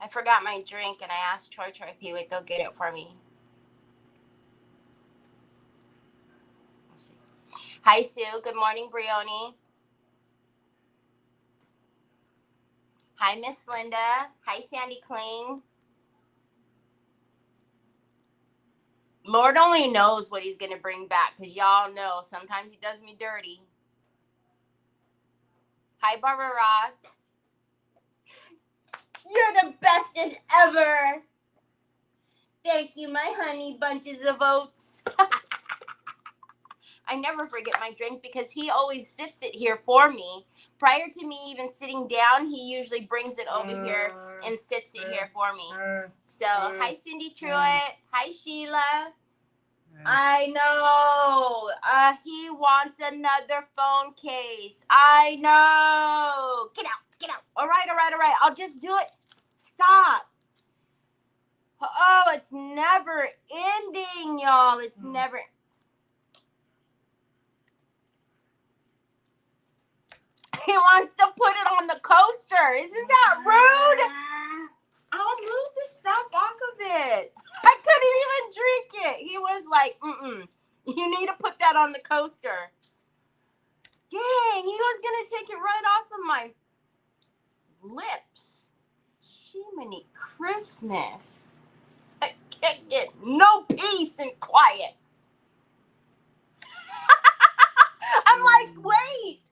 I forgot my drink, and I asked Troy if he would go get it for me. Let's see. Hi, Sue. Good morning, Brioni. Hi, Miss Linda. Hi, Sandy Kling. Lord only knows what he's going to bring back, because y'all know sometimes he does me dirty. Hi, Barbara Ross. You're the bestest ever. Thank you, my honey bunches of oats. I never forget my drink because he always sits it here for me. Prior to me even sitting down, he usually brings it over here and sits it here for me. So, hi, Cindy Truitt. Hi, Sheila. I know. He wants another phone case. I know. Get out. Get out. All right. I'll just do it. Stop. Oh, it's never ending, y'all. It's never. He wants to put it on the coaster. Isn't that rude? I'll move the stuff off of it. I couldn't even drink it. He was like, you need to put that on the coaster. Dang, he was going to take it right off of my lips. Jiminy Christmas. I can't get no peace and quiet. I'm like, wait.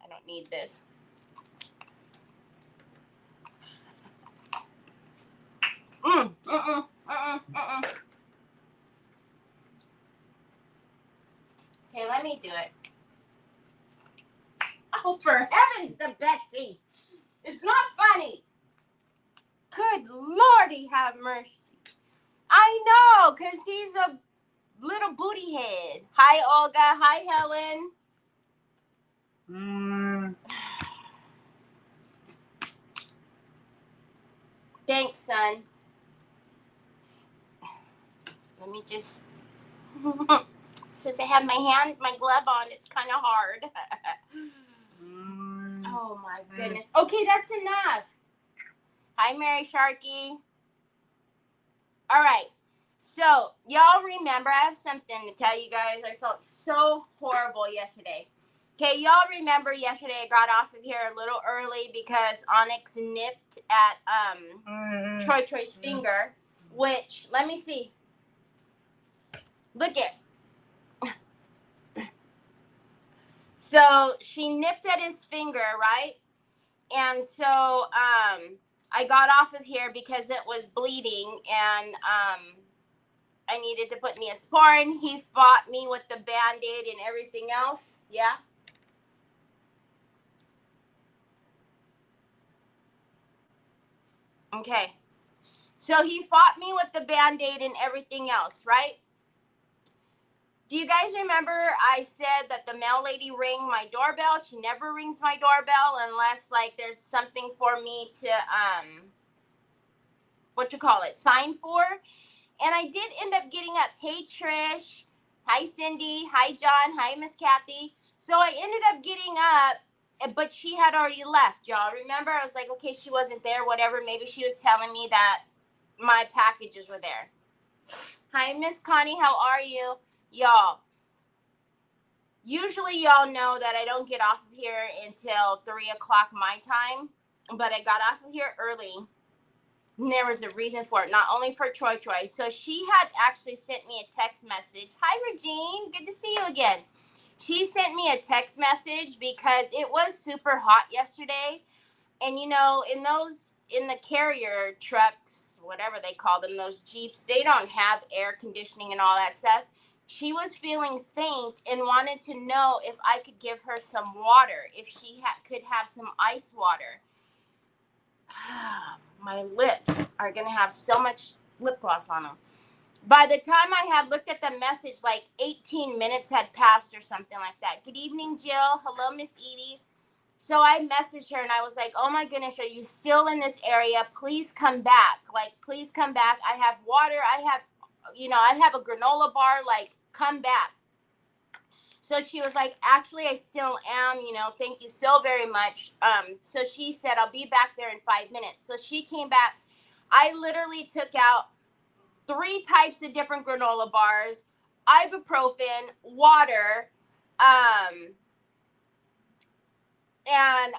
I don't need this. Okay, let me do it. Oh, for heavens to Betsy. It's not funny. Good Lordy have mercy. I know, because he's a little booty head. Hi, Olga. Hi, Helen. Thanks, son. Let me just... Since I have my glove on, it's kind of hard. Oh, my goodness. Okay, that's enough. Hi, Mary Sharkey. All right. So, y'all remember, I have something to tell you guys. I felt so horrible yesterday. Okay, y'all remember yesterday I got off of here a little early because Onyx nipped at Troy's finger, which, let me see. Look it. So, she nipped at his finger, right? And so, I got off of here because it was bleeding, and I needed to put Neosporin. He fought me with the Band-Aid and everything else. Yeah? Okay. So he fought me with the Band-Aid and everything else, right? Do you guys remember I said that the mail lady rang my doorbell? She never rings my doorbell unless, like, there's something for me to, sign for. And I did end up getting up. Hey, Trish. Hi, Cindy. Hi, John. Hi, Miss Kathy. So I ended up getting up, but she had already left, y'all. Remember? I was like, okay, she wasn't there, whatever. Maybe she was telling me that my packages were there. Hi, Miss Connie. How are you? Y'all. Usually y'all know that I don't get off of here until 3 o'clock my time, but I got off of here early. And there was a reason for it, not only for Troy. So she had actually sent me a text message. Hi, Regine. Good to see you again. She sent me a text message because it was super hot yesterday. And, you know, in the carrier trucks, whatever they call them, those Jeeps, they don't have air conditioning and all that stuff. She was feeling faint and wanted to know if I could give her some water, if she could have some ice water. My lips are going to have so much lip gloss on them. By the time I had looked at the message, like 18 minutes had passed or something like that. Good evening, Jill. Hello, Miss Edie. So I messaged her and I was like, oh my goodness, are you still in this area? Please come back. Like, please come back. I have water. I have a granola bar. Like, come back. So she was like, actually, I still am, thank you so very much. So she said, I'll be back there in 5 minutes. So she came back. I literally took out 3 types of different granola bars, ibuprofen, water, and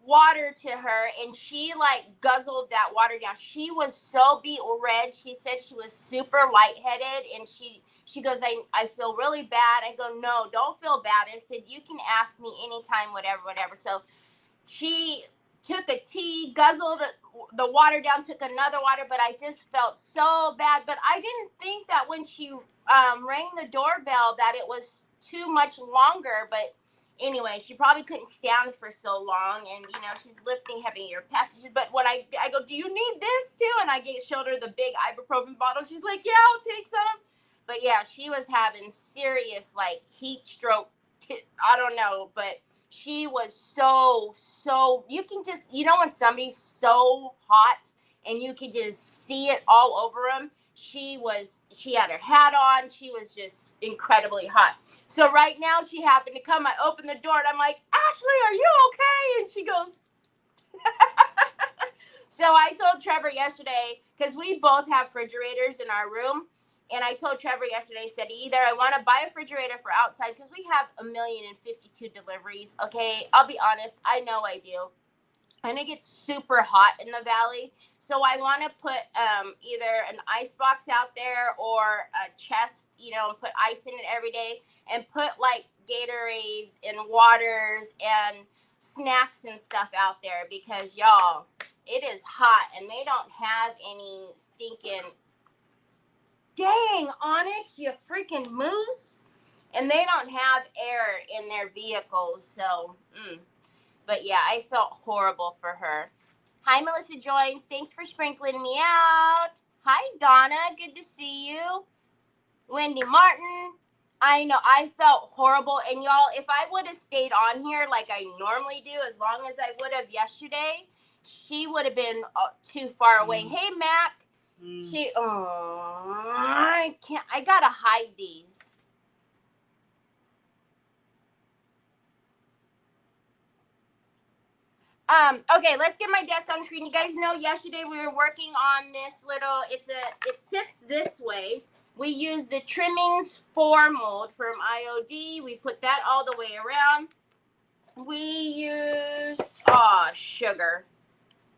water to her, and she like guzzled that water down. She was so beet red. She said she was super lightheaded, and she goes, I feel really bad. I go, no, don't feel bad. I said, you can ask me anytime, whatever. So she took a tea, guzzled the water down, took another water, but I just felt so bad. But I didn't think that when she rang the doorbell that it was too much longer. But anyway, she probably couldn't stand for so long, and she's lifting heavier packages. But when I go, do you need this too? And I showed her the big ibuprofen bottle. She's like, yeah, I'll take some. But yeah, she was having serious like heat stroke. I don't know, but she was so you can just, when somebody's so hot and you can just see it all over them. She had her hat on. She was just incredibly hot. So right now she happened to come. I opened the door and I'm like, Ashley, are you okay? And she goes, so I told Trevor yesterday, because we both have refrigerators in our room. And I told Trevor yesterday, said either I want to buy a refrigerator for outside, because we have 1,052 deliveries. Okay, I'll be honest, I know I do. And it gets super hot in the valley. So I want to put either an ice box out there or a chest, and put ice in it every day, and put like Gatorades and waters and snacks and stuff out there, because y'all, it is hot and they don't have any stinking, dang, Onyx, you freaking moose. And they don't have air in their vehicles. So, But yeah, I felt horrible for her. Hi, Melissa Joynes. Thanks for sprinkling me out. Hi, Donna. Good to see you. Wendy Martin. I know, I felt horrible. And y'all, if I would have stayed on here like I normally do, as long as I would have yesterday, she would have been too far away. Hey, Mac. I can't, I gotta hide these. Okay, let's get my desk on screen. You guys know yesterday we were working on this little, it sits this way. We used the trimmings 4 mold from IOD. We put that all the way around. We used, sugar.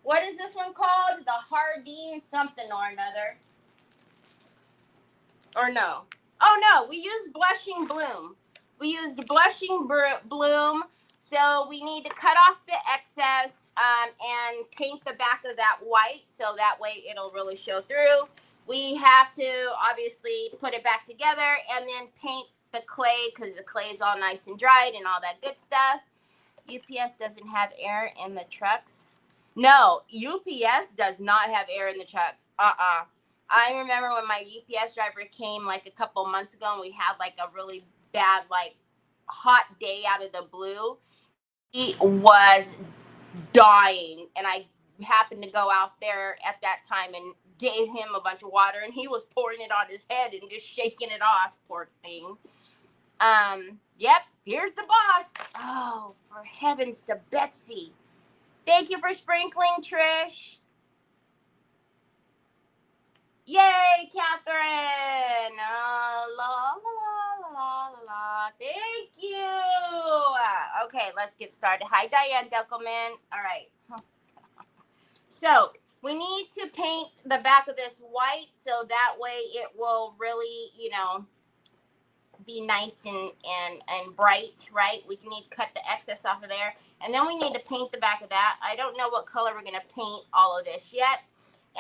What is this one called? The Hardin something or another. Or no. Oh, no, we used Blushing Bloom. We used Blushing Bloom. So we need to cut off the excess and paint the back of that white, so that way it'll really show through. We have to obviously put it back together and then paint the clay, because the clay is all nice and dried and all that good stuff. UPS doesn't have air in the trucks. No, UPS does not have air in the trucks. I remember when my UPS driver came like a couple months ago, and we had like a really bad, like hot day out of the blue. He was dying, and I happened to go out there at that time and gave him a bunch of water, and he was pouring it on his head and just shaking it off, poor thing. Yep, here's the boss. Oh, for heavens to Betsy. Thank you for sprinkling, Trish. Yay, Catherine. La, la, la, la. Thank you. Okay, let's get started. Hi, Diane Duckelman. All right. So we need to paint the back of this white, so that way it will really, be nice and bright, right? We need to cut the excess off of there. And then we need to paint the back of that. I don't know what color we're going to paint all of this yet.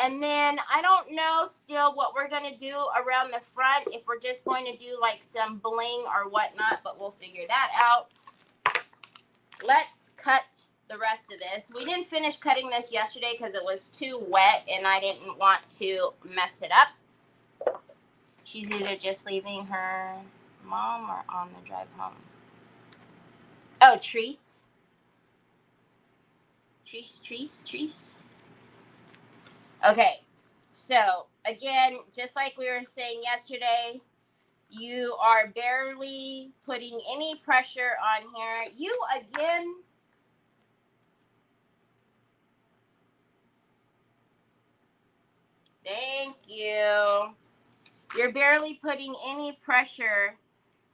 And then I don't know still what we're going to do around the front, if we're just going to do like some bling or whatnot, but we'll figure that out. Let's cut the rest of this. We didn't finish cutting this yesterday because it was too wet and I didn't want to mess it up. She's either just leaving her mom or on the drive home. Oh, Treese. Okay, so again, just like we were saying yesterday, You are barely putting any pressure on here. You again. Thank you. You're barely putting any pressure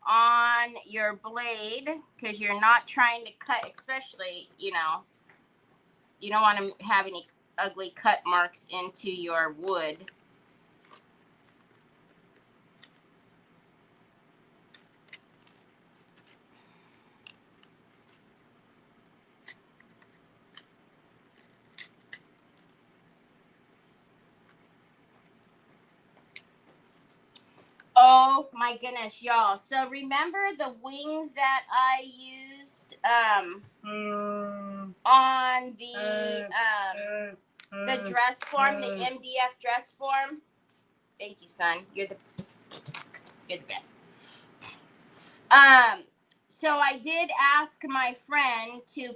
on your blade because you're not trying to cut, especially, you don't want to have any ugly cut marks into your wood. Oh my goodness, y'all. So remember the wings that I used on the dress form, the MDF dress form? Thank you, son. You're the best. So I did ask my friend to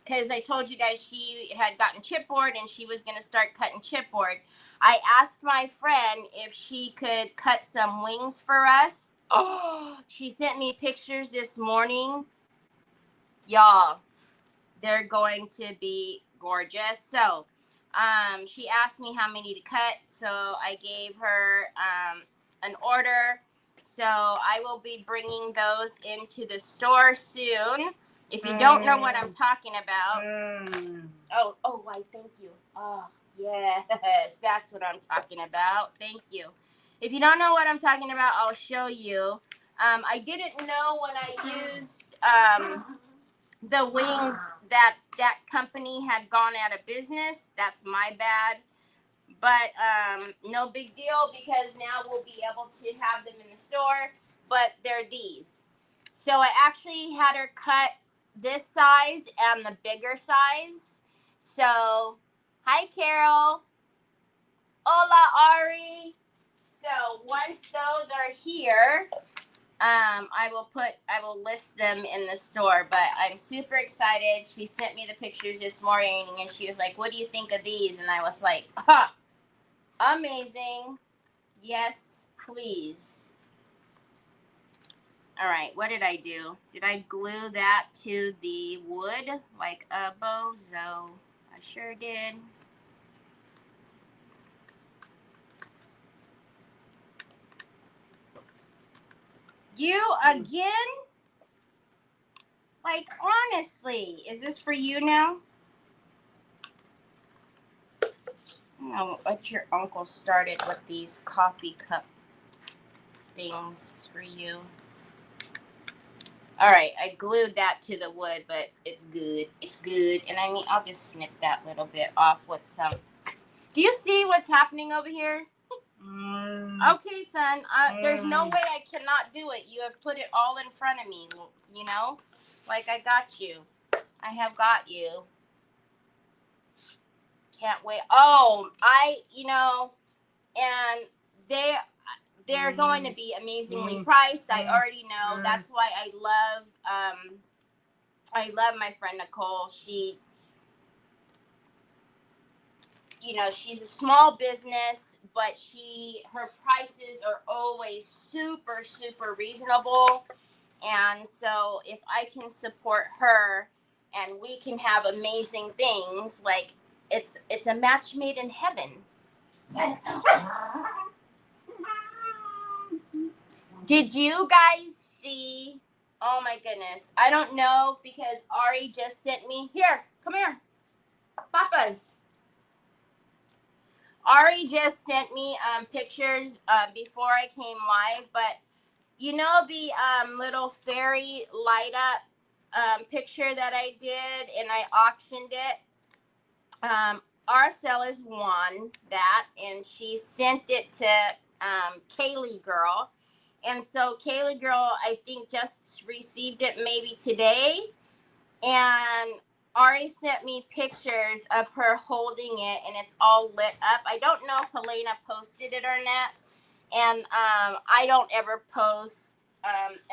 because I told you guys she had gotten chipboard and she was going to start cutting chipboard. I asked my friend if she could cut some wings for us. Oh, she sent me pictures this morning. Y'all, they're going to be gorgeous. So, she asked me how many to cut. So I gave her an order. So I will be bringing those into the store soon. If you don't know what I'm talking about. Oh, why, thank you. Oh, yes, that's what I'm talking about. Thank you. If you don't know what I'm talking about, I'll show you. I didn't know when I used the wings that company had gone out of business. That's my bad. But no big deal because now we'll be able to have them in the store. But they're these. So I actually had her cut this size and the bigger size. So, hi, Carol. Hola, Ari. So once those are here, I will list them in the store, but I'm super excited. She sent me the pictures this morning and she was like, what do you think of these? And I was like, amazing. Yes, please. All right, what did I do? Did I glue that to the wood like a bozo? I sure did. You again? Like, honestly, is this for you now? I don't know what your uncle started with these coffee cup things for you. All right, I glued that to the wood, but it's good. It's good. And I'll just snip that little bit off with some. Do you see what's happening over here? Okay, son. There's no way I cannot do it. You have put it all in front of me, you know? Like, I got you. I have got you. Can't wait. Oh, and they're going to be amazingly priced. I already know. That's why I love my friend Nicole. She, she's a small business, but her prices are always super, super reasonable. And so if I can support her and we can have amazing things, like it's a match made in heaven. Did you guys see? Oh my goodness. I don't know because Ari just sent me. Here, come here. Papas. Ari just sent me pictures before I came live, but you know the little fairy light up picture that I did and I auctioned it? Arcella's won that and she sent it to Kaylee Girl. And so Kaylee Girl, I think, just received it maybe today. And Ari sent me pictures of her holding it, and it's all lit up. I don't know if Helena posted it or not. And I don't ever post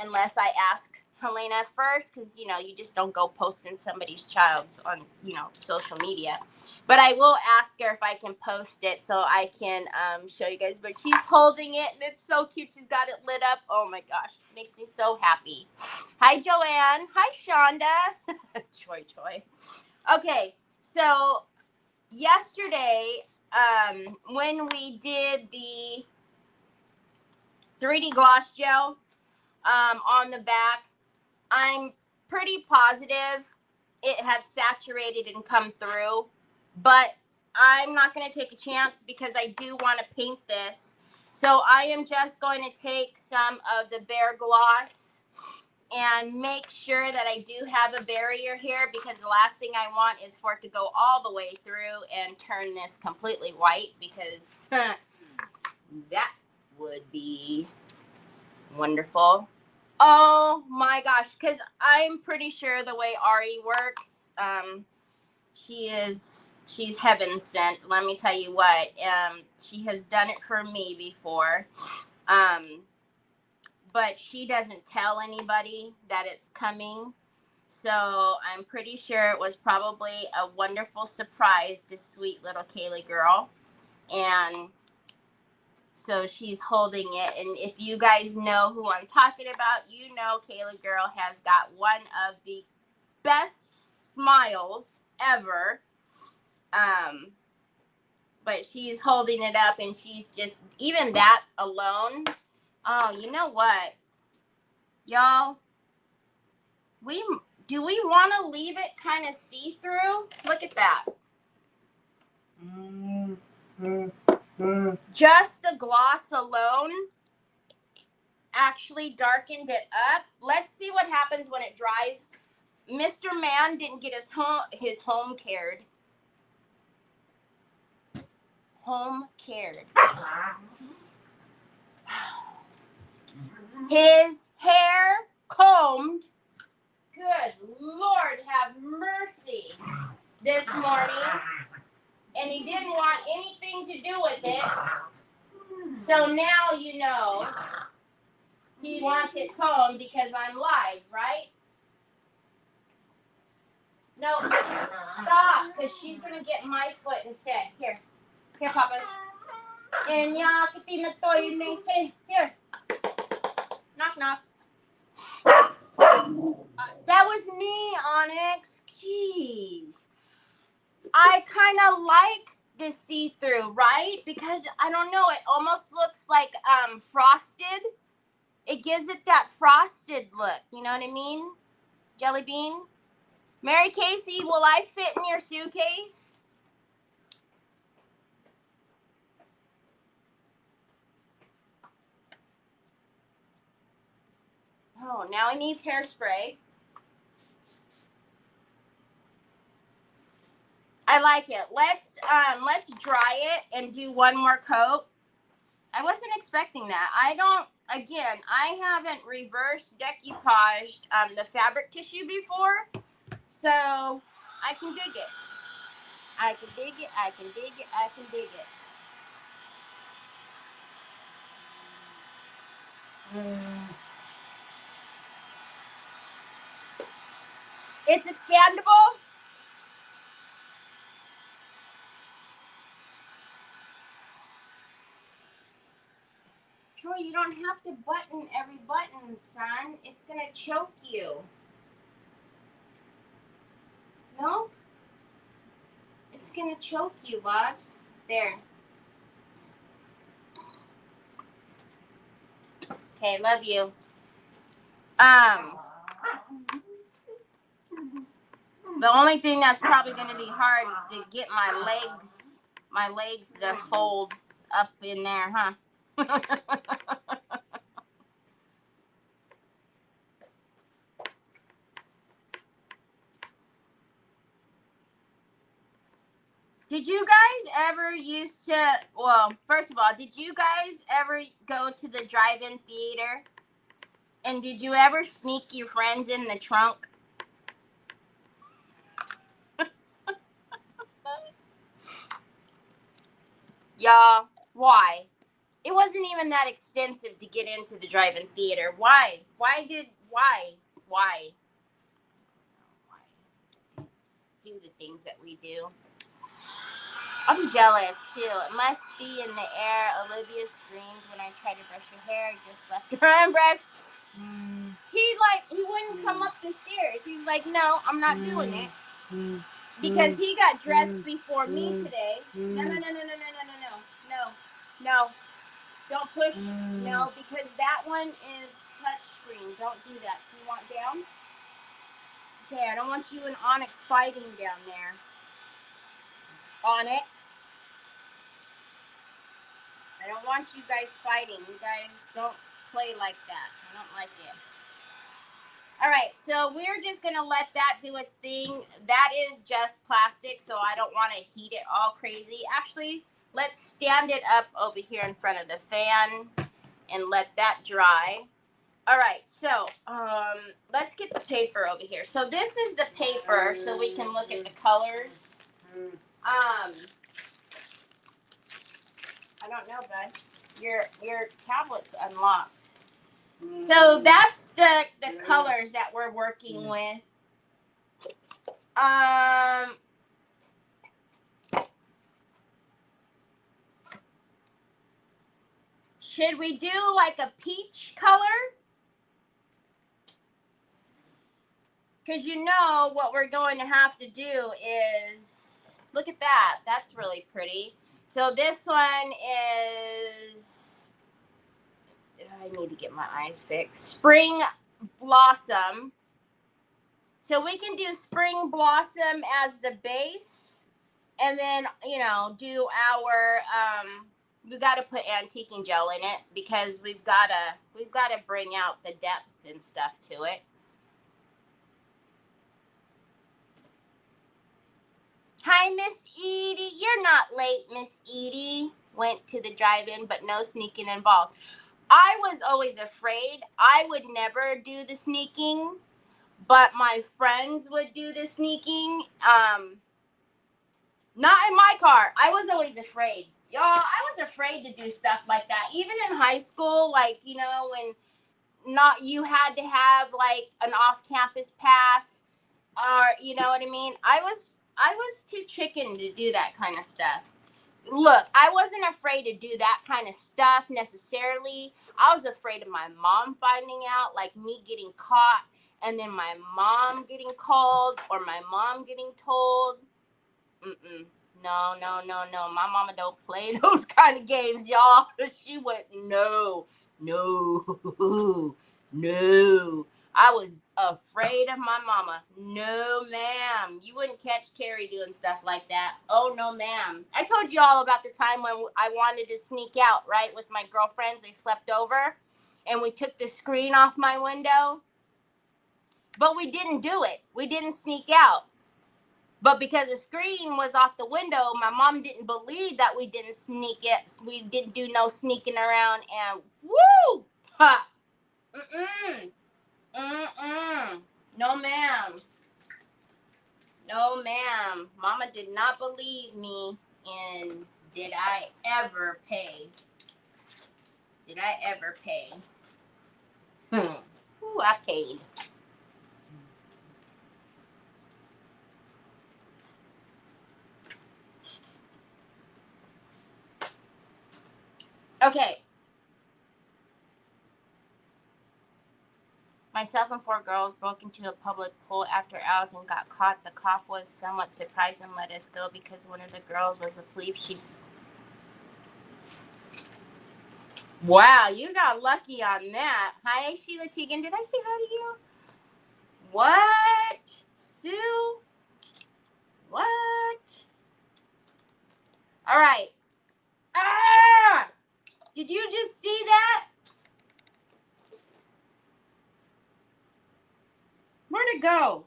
unless I ask Helena first, because, you know, you just don't go posting somebody's child's on, you know, social media. But I will ask her if I can post it so I can show you guys. But she's holding it, and it's so cute. She's got it lit up. Oh, my gosh. It makes me so happy. Hi, Joanne. Hi, Shonda. Choi. Okay, so yesterday, when we did the 3D gloss gel on the back, I'm pretty positive it had saturated and come through, but I'm not going to take a chance because I do want to paint this. So I am just going to take some of the Bare Gloss and make sure that I do have a barrier here, because the last thing I want is for it to go all the way through and turn this completely white, because that would be wonderful. Oh my gosh, because I'm pretty sure the way Ari works, she's heaven sent. Let me tell you what, she has done it for me before, but she doesn't tell anybody that it's coming. So I'm pretty sure it was probably a wonderful surprise to sweet little Kaylee girl. And so she's holding it. And if you guys know who I'm talking about, you know Kaylee girl has got one of the best smiles ever. But she's holding it up, and she's just, even that alone. Oh, you know what, y'all? Do we want to leave it kind of see-through? Look at that. Just the gloss alone actually darkened it up. Let's see what happens when it dries. Mr. Man didn't get his home cared. Home cared. His hair combed. Good Lord, have mercy. This morning. And he didn't want anything to do with it. So now you know he wants it combed because I'm live, right? No, stop, because she's going to get my foot instead. Here, Papas. And hey, here. Knock, knock. That was me, Onyx. Jeez. I kind of like this see-through, right? Because, I don't know, it almost looks like frosted. It gives it that frosted look. You know what I mean? Jelly bean. Mary Casey, will I fit in your suitcase? Oh, now he needs hairspray. I like it. Let's dry it and do one more coat. I wasn't expecting that. I haven't reverse decoupaged the fabric tissue before, so I can dig it. I can dig it. I can dig it. I can dig it. It's expandable. Troy, you don't have to button every button, son. It's going to choke you. No? It's going to choke you, Bobs. There. Okay, love you. The only thing that's probably going to be hard to get my legs to fold up in there, huh? Did you guys ever first of all, did you guys ever go to the drive-in theater? And did you ever sneak your friends in the trunk? Y'all, why? It wasn't even that expensive to get into the drive-in theater. Why? Why? why do the things that we do. I'm jealous too. It must be in the air. Olivia screamed when I tried to brush her hair. I just left her unbrushed. He wouldn't come up the stairs. He's like, no, I'm not doing it. Because he got dressed before me today. No. Don't push. No, because that one is touch screen. Don't do that. You want down? Okay, I don't want you and Onyx fighting down there. Onyx. I don't want you guys fighting. You guys don't play like that. I don't like it. All right, so we're just going to let that do its thing. That is just plastic, so I don't want to heat it all crazy. Actually, let's stand it up over here in front of the fan and let that dry. All right, so let's get the paper over here. So this is the paper, so we can look at the colors. I don't know, bud. Your tablet's unlocked. So that's the colors that we're working with. Should we do like a peach color? Because you know what we're going to have to do is, look at that. That's really pretty. So this one is, I need to get my eyes fixed. Spring Blossom. So we can do Spring Blossom as the base. And then, you know, do our, we got to put antiquing gel in it because we've got to bring out the depth and stuff to it. Hi, Miss Edie. You're not late, Miss Edie. Went to the drive-in, but no sneaking involved. I was always afraid. I would never do the sneaking, but my friends would do the sneaking. Not in my car. I was always afraid. Y'all, I was afraid to do stuff like that. Even in high school, like, you know, when you had to have like an off-campus pass or, you know what I mean? I was too chicken to do that kind of stuff. Look, I wasn't afraid to do that kind of stuff necessarily. I was afraid of my mom finding out, like me getting caught and then my mom getting called or my mom getting told. No. My mama don't play those kind of games, y'all. She went, no. I was afraid of my mama. No, ma'am. You wouldn't catch Terry doing stuff like that. Oh, no, ma'am. I told you all about the time when I wanted to sneak out, right, with my girlfriends. They slept over, and we took the screen off my window. But we didn't do it. We didn't sneak out. But because the screen was off the window, my mom didn't believe that we didn't sneak it. We didn't do no sneaking around, and woo! Ha! No, ma'am. No, ma'am. Mama did not believe me. And did I ever pay? Did I ever pay? Ooh, I paid. Okay. Myself and 4 girls broke into a public pool after hours and got caught. The cop was somewhat surprised and let us go because one of the girls was a police. She's... Wow, you got lucky on that. Hi, Sheila Teagan. Did I say hi to you? What? Sue? What? All right. Ah! Did you just see that? Where'd it go?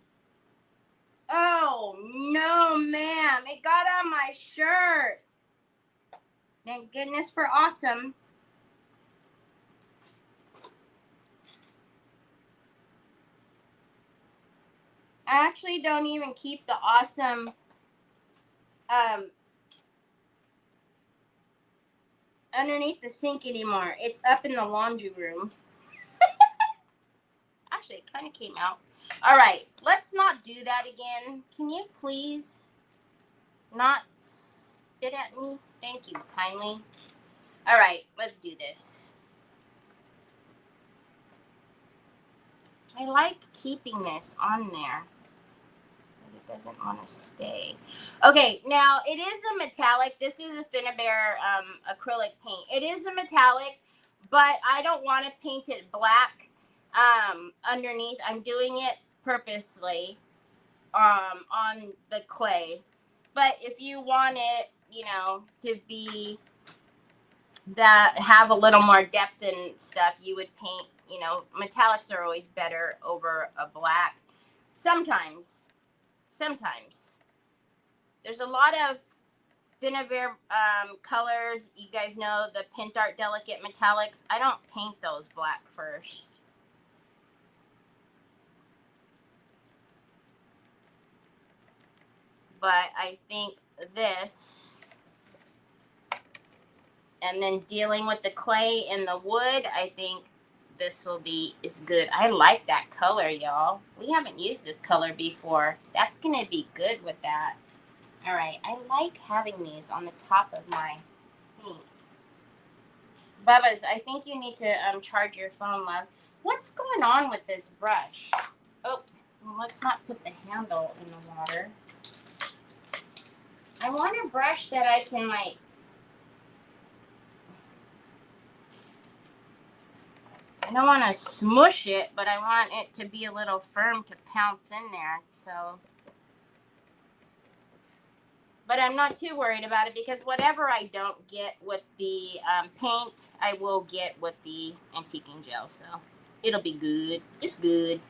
Oh, no, ma'am. It got on my shirt. Thank goodness for awesome. I actually don't even keep the awesome underneath the sink anymore. It's up in the laundry room. Actually, kind of came out. All right, let's not do that again. Can you please not spit at me? Thank you, kindly. All right, let's do this. I like keeping this on there, but it doesn't want to stay. Okay, now it is a metallic. This is a Finnabair acrylic paint. It is a metallic, but I don't want to paint it black underneath. I'm doing it purposely on the clay. But if you want it, you know, to be that have a little more depth and stuff, you would paint, you know, metallics are always better over a black. Sometimes there's a lot of Finnabair colors. You guys know the Pint Art Delicate metallics. I don't paint those black first. But I think this, and then dealing with the clay and the wood, I think this will be is good. I like that color, y'all. We haven't used this color before. That's gonna be good with that. All right, I like having these on the top of my paints. Bubba's, I think you need to charge your phone, love. What's going on with this brush? Oh, well, let's not put the handle in the water. I want a brush that I can like, I don't want to smush it, but I want it to be a little firm to pounce in there. So, but I'm not too worried about it because whatever I don't get with the paint, I will get with the antiquing gel. So it'll be good. It's good.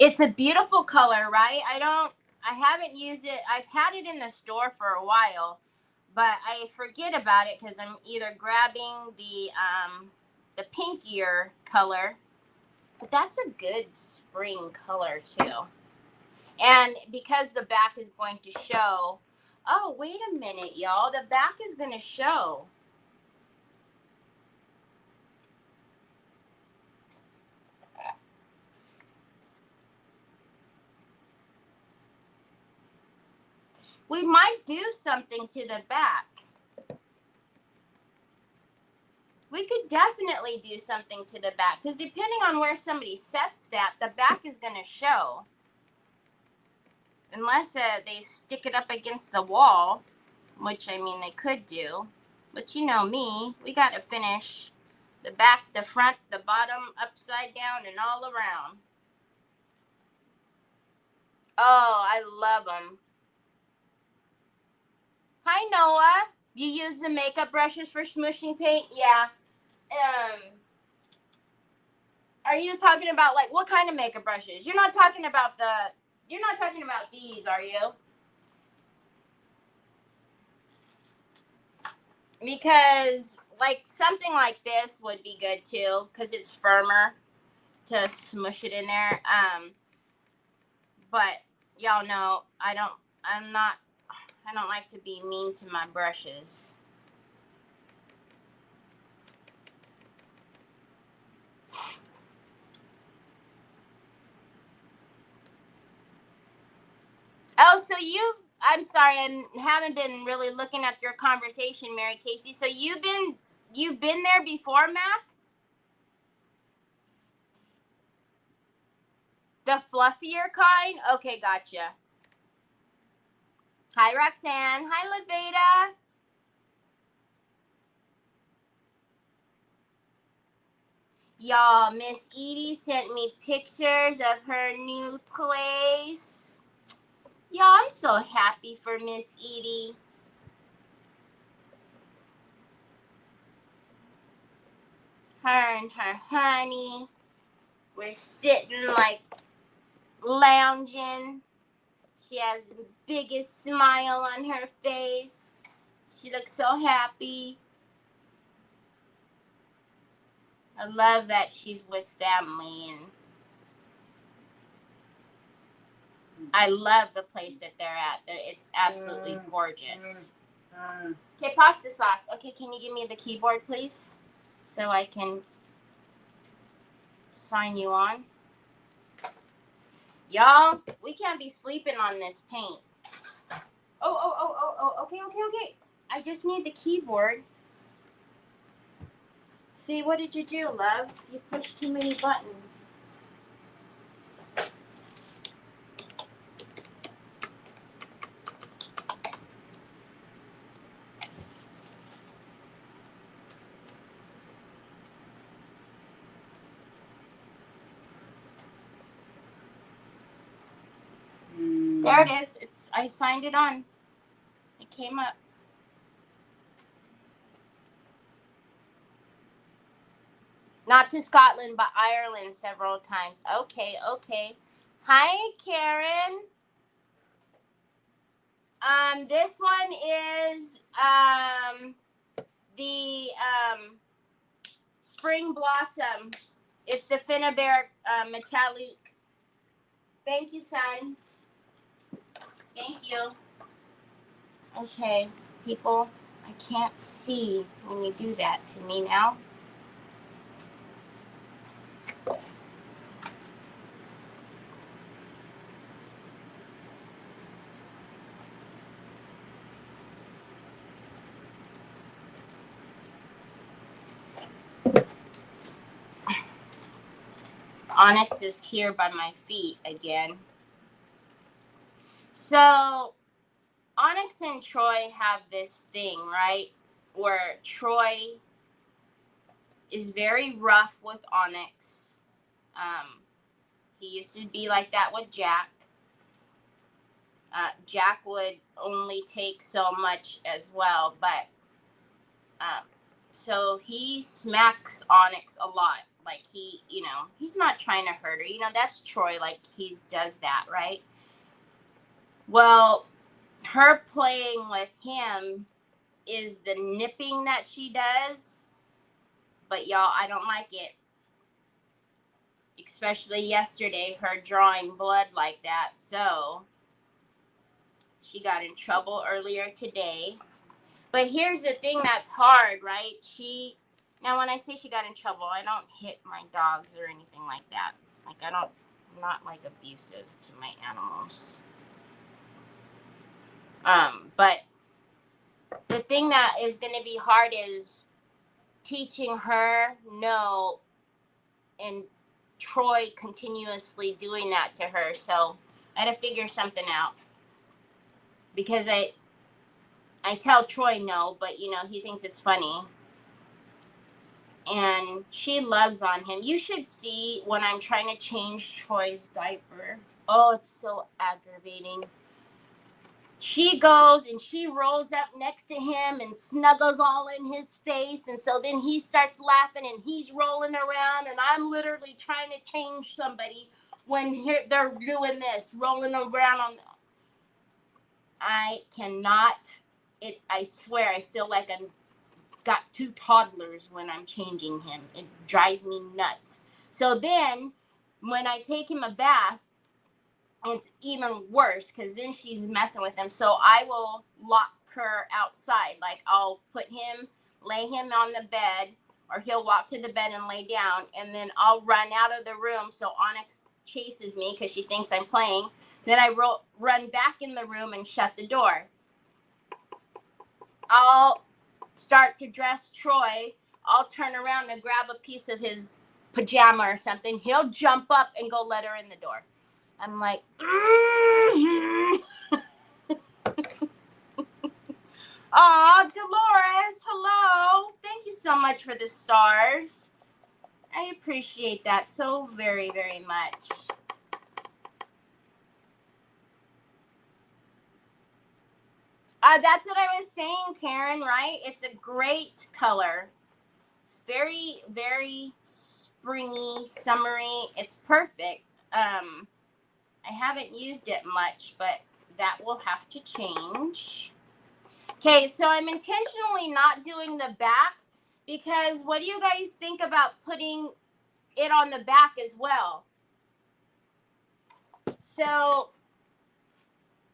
It's a beautiful color, right? I haven't used it. I've had it in the store for a while, but I forget about it because I'm either grabbing the pinkier color, but that's a good spring color too. And because the back is going to show, oh, wait a minute, y'all, the back is going to show. We might do something to the back. We could definitely do something to the back because depending on where somebody sets that, the back is going to show. Unless they stick it up against the wall, which, I mean, they could do. But you know me, we got to finish the back, the front, the bottom, upside down, and all around. Oh, I love them. Hi, Noah. You use the makeup brushes for smushing paint? Yeah. Are you just talking about, like, what kind of makeup brushes? You're not talking about these, are you? Because, like, something like this would be good, too, because it's firmer to smush it in there. But y'all know I don't like to be mean to my brushes. Oh, so I'm sorry, I haven't been really looking at your conversation, Mary Casey. So you've been there before, Mac? The fluffier kind? Okay, gotcha. Hi, Roxanne. Hi, Leveda. Y'all, Miss Edie sent me pictures of her new place. Y'all, I'm so happy for Miss Edie. Her and her honey. We're sitting like lounging. She has the biggest smile on her face. She looks so happy. I love that she's with family, and I love the place that they're at. It's absolutely gorgeous. Okay, pasta sauce. Okay, can you give me the keyboard, please? So I can sign you on. Y'all, we can't be sleeping on this paint. Oh, okay. I just need the keyboard. See, what did you do, love? You pushed too many buttons. There it is. I signed it on. It came up. Not to Scotland, but Ireland several times. Okay. Hi, Karen. This one is the Spring Blossom. It's the Finnabair metallic. Thank you, son. Thank you. Okay, people, I can't see when you do that to me now. Onyx is here by my feet again. So, Onyx and Troy have this thing, right? Where Troy is very rough with Onyx. He used to be like that with Jack. Jack would only take so much as well, but so he smacks Onyx a lot. Like he's not trying to hurt her. That's Troy. Like he does that, right? Well, her playing with him is the nipping that she does. But y'all, I don't like it. Especially yesterday, her drawing blood like that. So she got in trouble earlier today. But here's the thing that's hard, right? Now when I say she got in trouble, I don't hit my dogs or anything like that. Like I'm not like abusive to my animals. But the thing that is going to be hard is teaching her no, and Troy continuously doing that to her. So I had to figure something out, because I tell Troy no, but he thinks it's funny. And she loves on him. You should see when I'm trying to change Troy's diaper. Oh, it's so aggravating. She goes and she rolls up next to him and snuggles all in his face. And so then he starts laughing and he's rolling around. And I'm literally trying to change somebody when they're doing this, rolling around. I cannot. I swear, I feel like I'm got two toddlers when I'm changing him. It drives me nuts. So then when I take him a bath, it's even worse, because then she's messing with him. So I will lock her outside. Like I'll lay him on the bed, or he'll walk to the bed and lay down, and then I'll run out of the room so Onyx chases me because she thinks I'm playing. Then I run back in the room and shut the door. I'll start to dress Troy. I'll turn around and grab a piece of his pajama or something. He'll jump up and go let her in the door. I'm like, mm-hmm. Aw, Dolores, hello. Thank you so much for the stars. I appreciate that so very, very much. That's what I was saying, Karen, right? It's a great color. It's very, very springy, summery. It's perfect. I haven't used it much, but that will have to change. Okay, so I'm intentionally not doing the back, because what do you guys think about putting it on the back as well? So,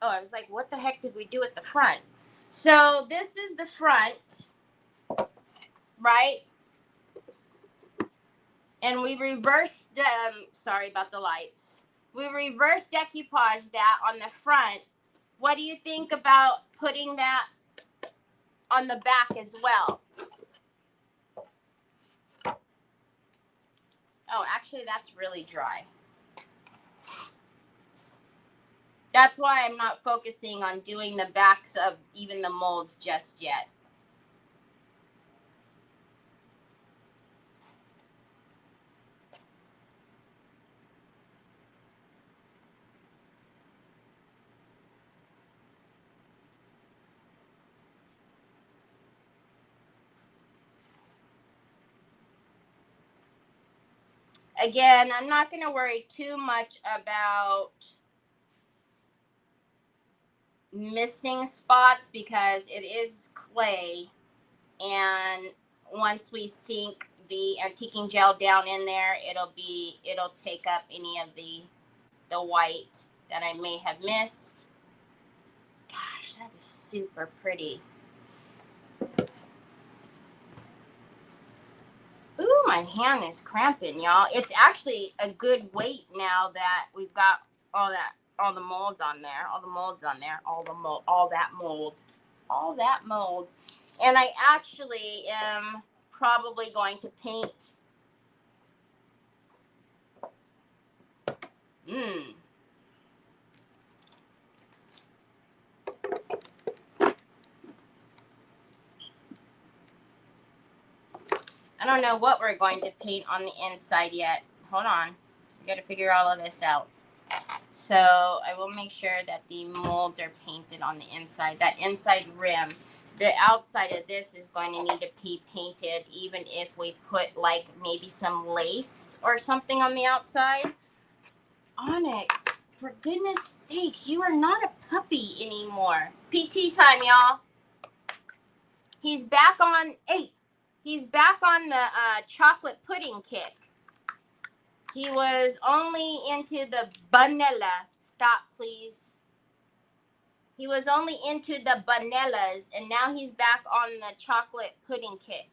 I was like, what the heck did we do at the front? So this is the front, right? And we reversed sorry about the lights. We reverse decoupage that on the front. What do you think about putting that on the back as well? Oh, actually, that's really dry. That's why I'm not focusing on doing the backs of even the molds just yet. Again, I'm not going to worry too much about missing spots because it is clay, and once we sink the antiquing gel down in there, it'll take up any of the white that I may have missed. Gosh, that is super pretty. Ooh, my hand is cramping, y'all. It's actually a good weight now that we've got all the mold on there, all that mold. And I actually am probably going to paint. I don't know what we're going to paint on the inside yet. Hold on. We got to figure all of this out. So I will make sure that the molds are painted on the inside. That inside rim. The outside of this is going to need to be painted, even if we put like maybe some lace or something on the outside. Onyx, for goodness sakes, you are not a puppy anymore. PT time, y'all. He's back on 8. He's back on the chocolate pudding kick. He was only into the vanilla. Stop, please. He was only into the vanillas, and now he's back on the chocolate pudding kick.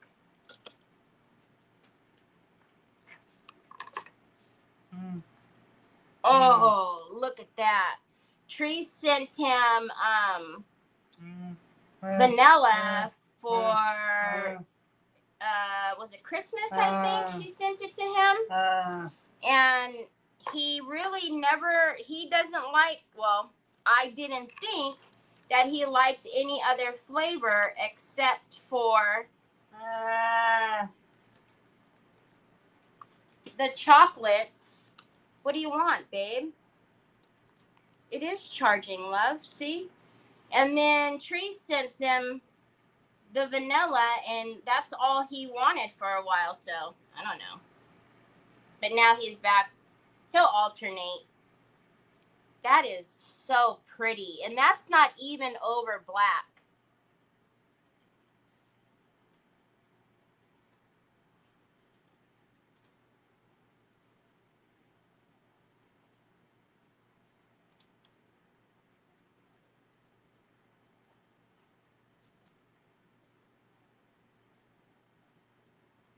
Oh, look at that. Tree sent him vanilla for, was it Christmas, I think she sent it to him. And he really never, he doesn't like, well, I didn't think that he liked any other flavor except for the chocolates. What do you want, babe? It is charging, love. See? And then Tree sends him the vanilla, and that's all he wanted for a while. So I don't know. But now he's back. He'll alternate. That is so pretty. And that's not even over black.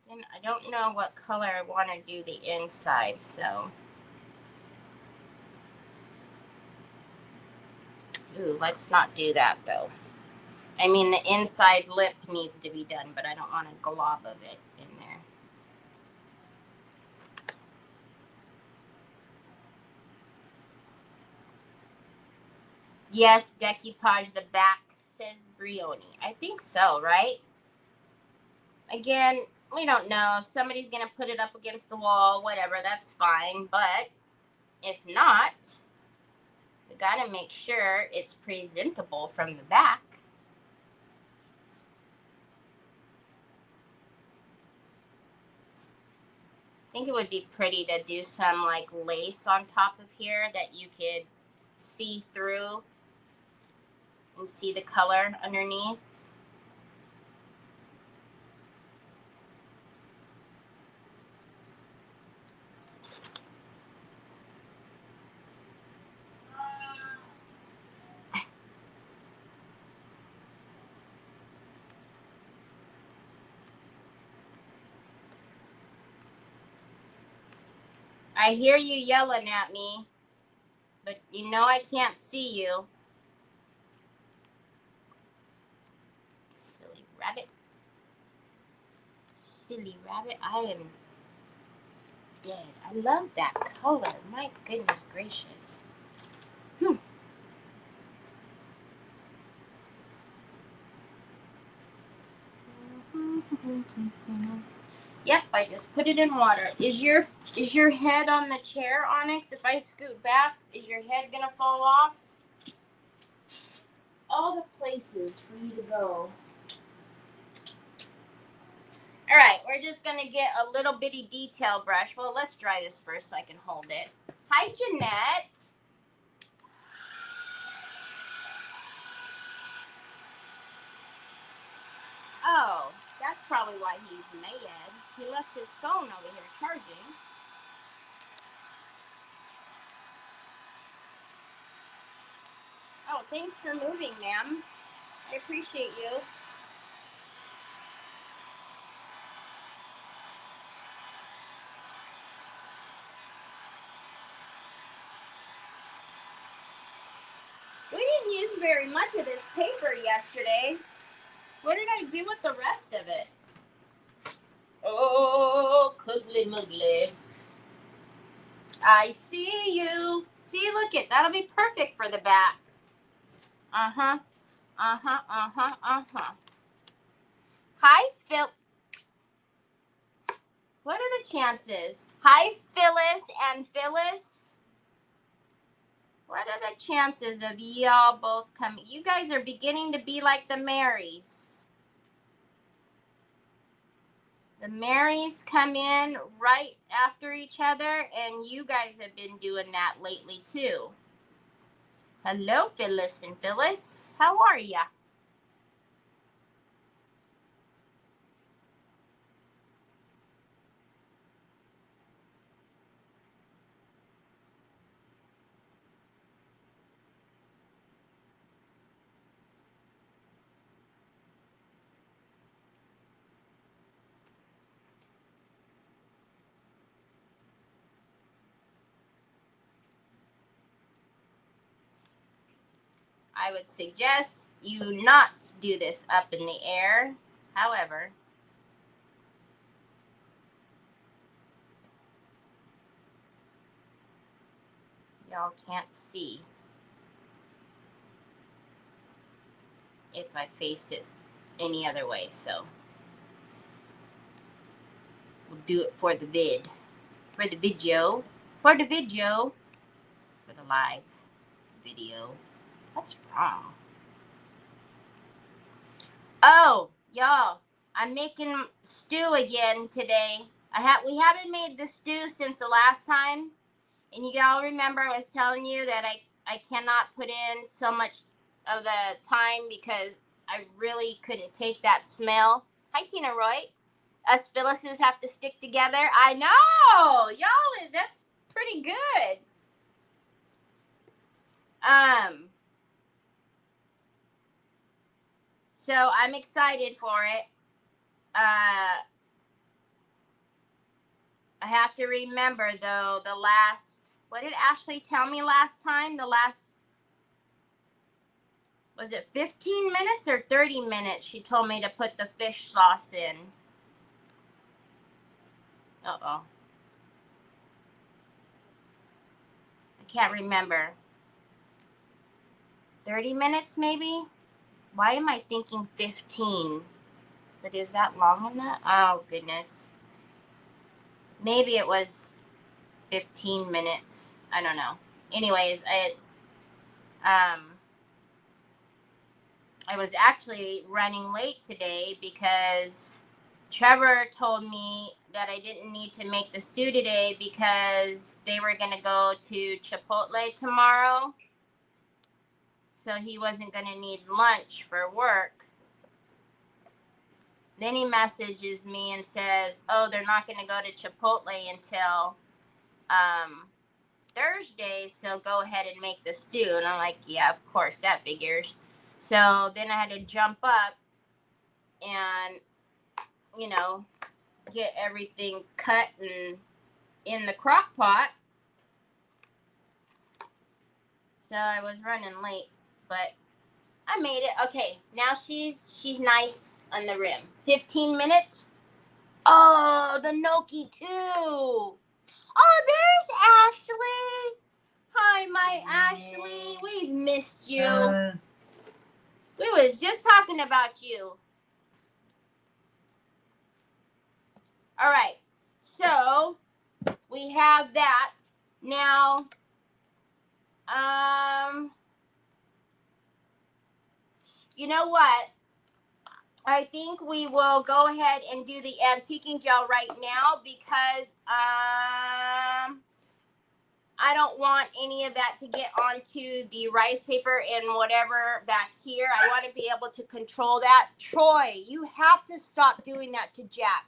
And I don't know what color I want to do the inside, so. Ooh, let's not do that, though. I mean, the inside lip needs to be done, but I don't want a glob of it in there. Yes, decoupage the back, says Brioni. I think so, right? Again, we don't know. If somebody's going to put it up against the wall, whatever, that's fine. But if not, we got to make sure it's presentable from the back. I think it would be pretty to do some like lace on top of here that you could see through and see the color underneath. I hear you yelling at me, but you know I can't see you. Silly rabbit. Silly rabbit. I am dead. I love that color. My goodness gracious. Yep, I just put it in water. Is your head on the chair, Onyx? If I scoot back, is your head gonna fall off? All the places for you to go. All right, we're just gonna get a little bitty detail brush. Well, let's dry this first so I can hold it. Hi, Jeanette. Oh, that's probably why he's mad. He left his phone over here charging. Oh, thanks for moving, ma'am. I appreciate you. We didn't use very much of this paper yesterday. What did I do with the rest of it? Oh, cuddly muggly. I see you. See, look it. That'll be perfect for the back. Uh-huh. Uh-huh. Uh-huh. Uh-huh. Hi, Phil. What are the chances? Hi, Phyllis and Phyllis. What are the chances of y'all both coming? You guys are beginning to be like the Marys. The Marys come in right after each other, and you guys have been doing that lately, too. Hello, Phyllis and Phyllis. How are ya? I would suggest you not do this up in the air. However, y'all can't see if I face it any other way, so we'll do it for the vid. For the video. For the video. For the live video. What's wrong? Oh, y'all, I'm making stew again today. We haven't made the stew since the last time. And you all remember I was telling you that I cannot put in so much of the time because I really couldn't take that smell. Hi, Tina Roy. Us Phyllises have to stick together. I know, y'all. That's pretty good. So I'm excited for it. I have to remember though the last. What did Ashley tell me last time? Was it 15 minutes or 30 minutes? She told me to put the fish sauce in. Uh-oh. I can't remember. 30 minutes maybe? Why am I thinking 15? But is that long enough? Oh, goodness. Maybe it was 15 minutes. I don't know. Anyways, I was actually running late today because Trevor told me that I didn't need to make the stew today because they were going to go to Chipotle tomorrow. So he wasn't going to need lunch for work. Then he messages me and says, oh, they're not going to go to Chipotle until Thursday, so go ahead and make the stew. And I'm like, yeah, of course, that figures. So then I had to jump up and, get everything cut and in the crock pot. So I was running late, but I made it. Okay, now she's nice on the rim. 15 minutes. Oh, the gnocchi too. Oh, there's Ashley. Hi, my Ashley. We've missed you. We was just talking about you. All right. So we have that. Now, you know what? I think we will go ahead and do the antiquing gel right now because I don't want any of that to get onto the rice paper and whatever back here. I want to be able to control that. Troy, you have to stop doing that to Jack.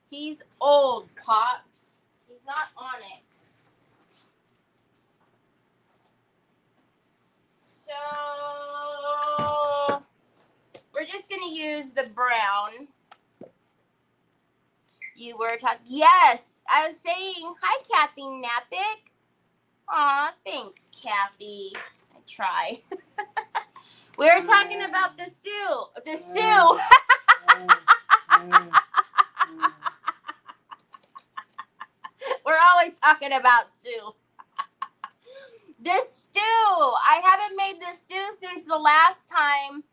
He's old, Pops. He's not Onyx. So we're just going to use the brown. You were talking. Yes, I was saying, hi, Kathy Napick. Aw, thanks, Kathy. I try. We were talking about the Sue. The Sue. We're always talking about Sue. This stew. I haven't made this stew since the last time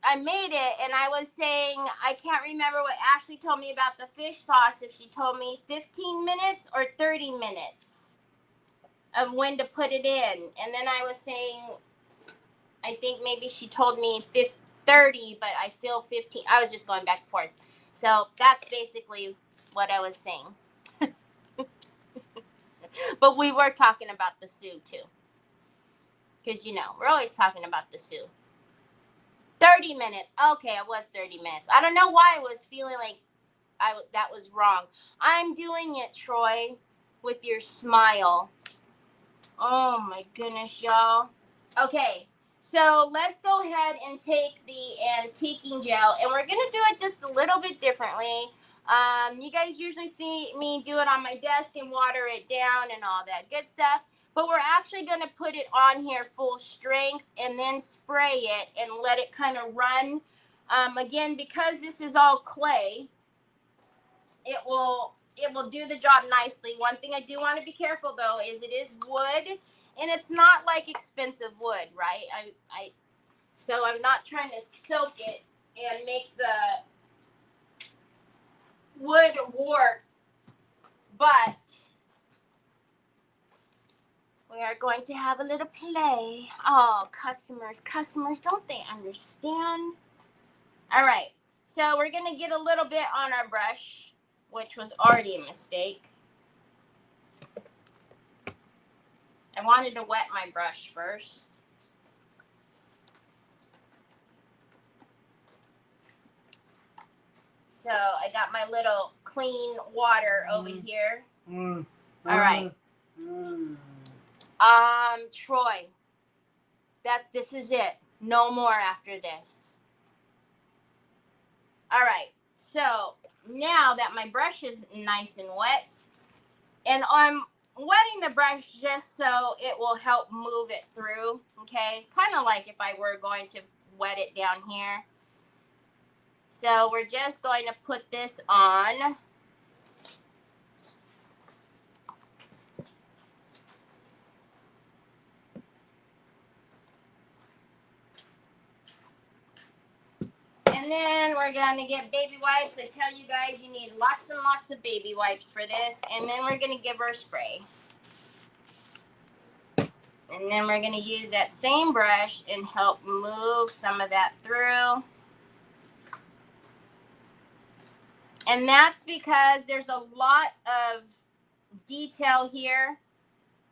I made it, and I was saying I can't remember what Ashley told me about the fish sauce, if she told me 15 minutes or 30 minutes of when to put it in. And then I was saying, I think maybe she told me 30, but I feel 15. I was just going back and forth. So that's basically what I was saying. But we were talking about the Sue too. Because, you know, we're always talking about the Sue. 30 minutes. Okay, it was 30 minutes. I don't know why I was feeling like that was wrong. I'm doing it, Troy, with your smile. Oh, my goodness, y'all. Okay, so let's go ahead and take the antiquing gel, and we're going to do it just a little bit differently. You guys usually see me do it on my desk and water it down and all that good stuff. But we're actually going to put it on here full strength and then spray it and let it kind of run. Again, because this is all clay, it will do the job nicely. One thing I do want to be careful, though, is it is wood, and it's not like expensive wood, right? So I'm not trying to soak it and make the wood warp, but we are going to have a little play. Oh, customers, don't they understand? All right, so we're going to get a little bit on our brush, which was already a mistake. I wanted to wet my brush first. So I got my little clean water over here. All right. Troy, this is it. No more after this. All right. So now that my brush is nice and wet, and I'm wetting the brush just so it will help move it through. Okay. Kind of like if I were going to wet it down here. So we're just going to put this on. And then we're going to get baby wipes. I tell you guys, you need lots and lots of baby wipes for this. And then we're going to give her a spray. And then we're going to use that same brush and help move some of that through. And that's because there's a lot of detail here.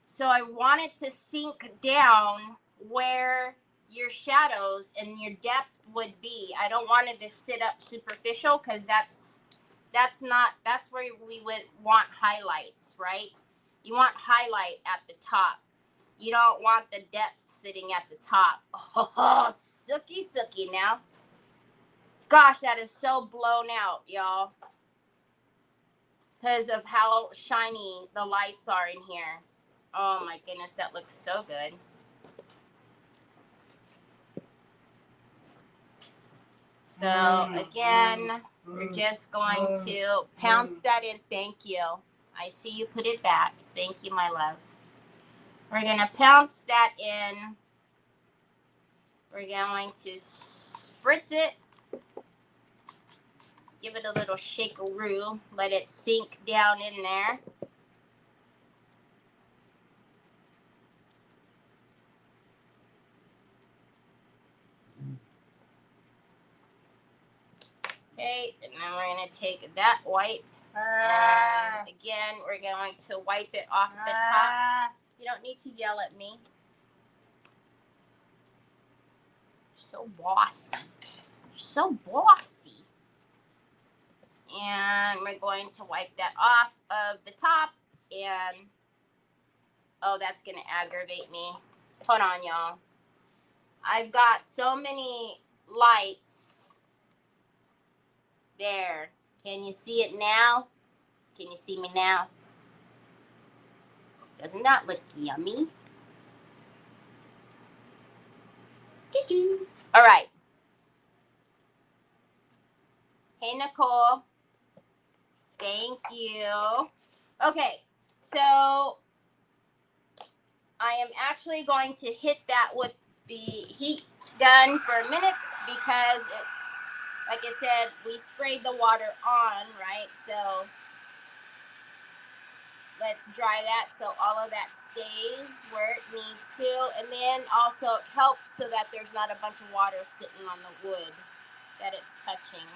So I want it to sink down where your shadows and your depth would be. I don't want it to sit up superficial, because that's where we would want highlights, right? You want highlight at the top. You don't want the depth sitting at the top. Oh, sooky now. Gosh, that is so blown out, y'all. because of how shiny the lights are in here. Oh my goodness, that looks so good. So again, we're just going to pounce that in. Thank you. I see you put it back. Thank you, my love. We're going to pounce that in. We're going to spritz it. Give it a little shake-a-roo. Let it sink down in there. Okay, and then we're going to take that wipe. And again, we're going to wipe it off the tops. You don't need to yell at me. So bossy. So bossy. And we're going to wipe that off of the top. And, oh, that's going to aggravate me. Hold on, y'all. I've got so many lights. There. Can you see it now? Can you see me now? Doesn't that look yummy? Doo-doo. All right. Hey, Nicole. Thank you. Okay, so I am actually going to hit that with the heat gun for minutes because, it, like I said, we sprayed the water on, right? So let's dry that so all of that stays where it needs to. And then also it helps so that there's not a bunch of water sitting on the wood that it's touching.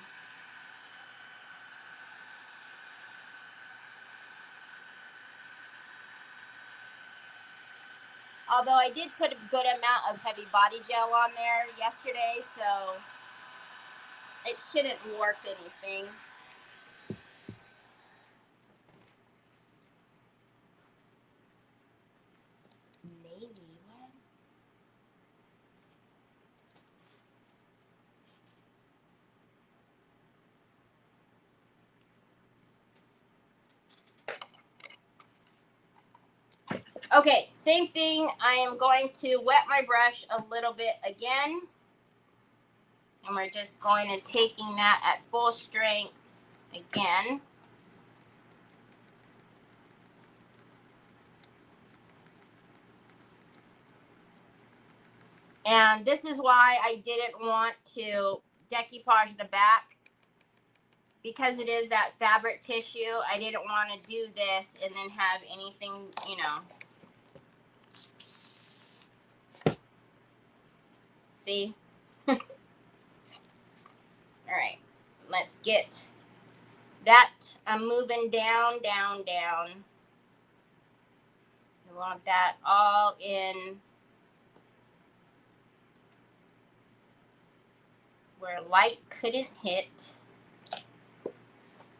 Although I did put a good amount of heavy body gel on there yesterday, so it shouldn't warp anything. Maybe. Okay, same thing. I am going to wet my brush a little bit again. And we're just going to taking that at full strength again. And this is why I didn't want to decoupage the back. Because it is that fabric tissue, I didn't want to do this and then have anything, you know. See? All right, let's get that. I'm moving down, down, down. We want that all in where light couldn't hit.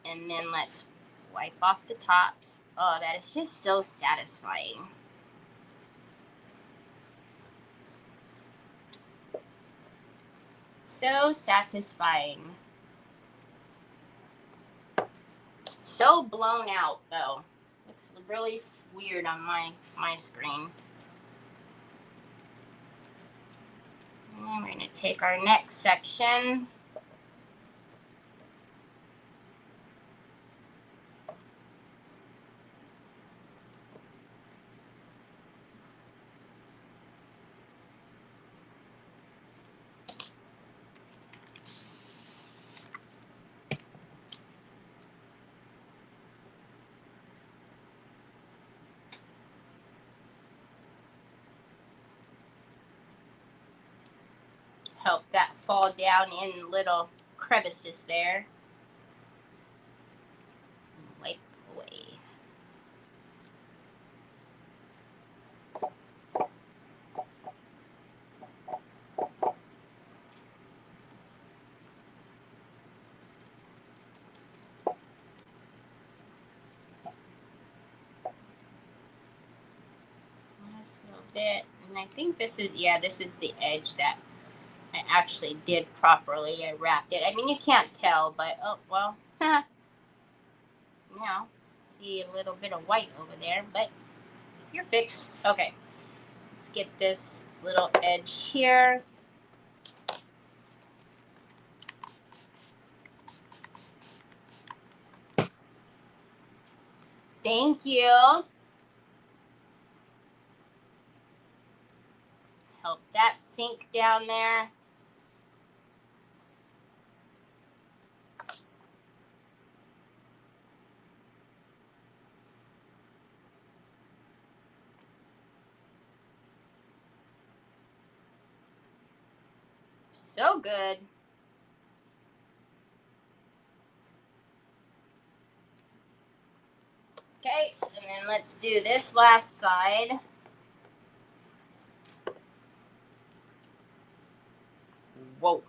And then let's wipe off the tops. Oh, that is just so satisfying. So satisfying. So blown out, though. Looks really weird on my screen. And we're going to take our next section. Help that fall down in little crevices there. Wipe away. Last little bit. And I think this is, yeah, this is the edge that I actually did properly. I wrapped it. I mean, you can't tell, but oh, well. Yeah. See a little bit of white over there, but you're fixed. Okay, let's get this little edge here. Thank you. Help that sink down there. So good. Okay, and then let's do this last side. Whoa.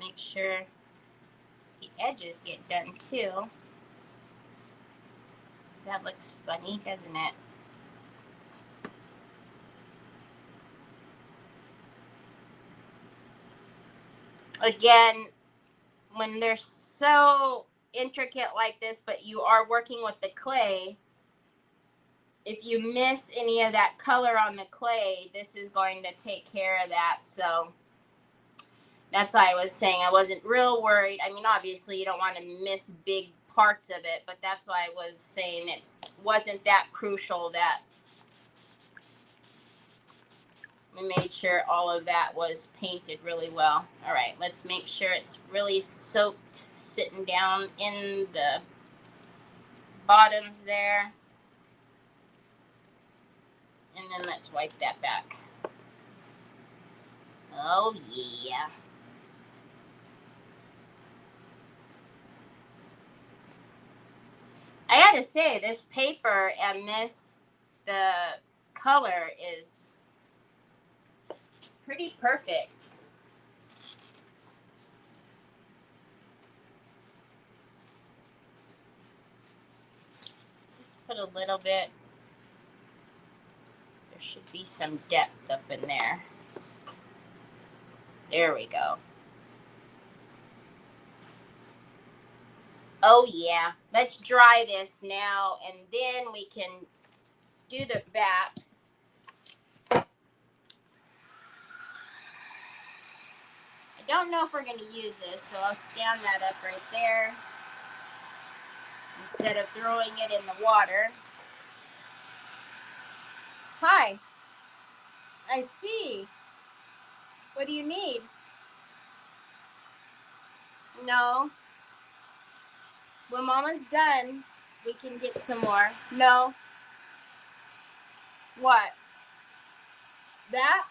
Make sure the edges get done too. That looks funny, doesn't it? Again, when they're so intricate like this, but you are working with the clay, if you miss any of that color on the clay, this is going to take care of that. So that's why I was saying I wasn't real worried. I mean, obviously you don't want to miss big parts of it, but that's why I was saying it wasn't that crucial that we made sure all of that was painted really well. All right, let's make sure it's really soaked, sitting down in the bottoms there. And then let's wipe that back. Oh, yeah. I gotta say, this paper and the color is pretty perfect. Let's put a little bit. There should be some depth up in there. There we go. Oh, yeah. Let's dry this now, and then we can do the back. I don't know if we're going to use this, so I'll stand that up right there instead of throwing it in the water. Hi. I see. What do you need? No. When Mama's done, we can get some more. No. What? That?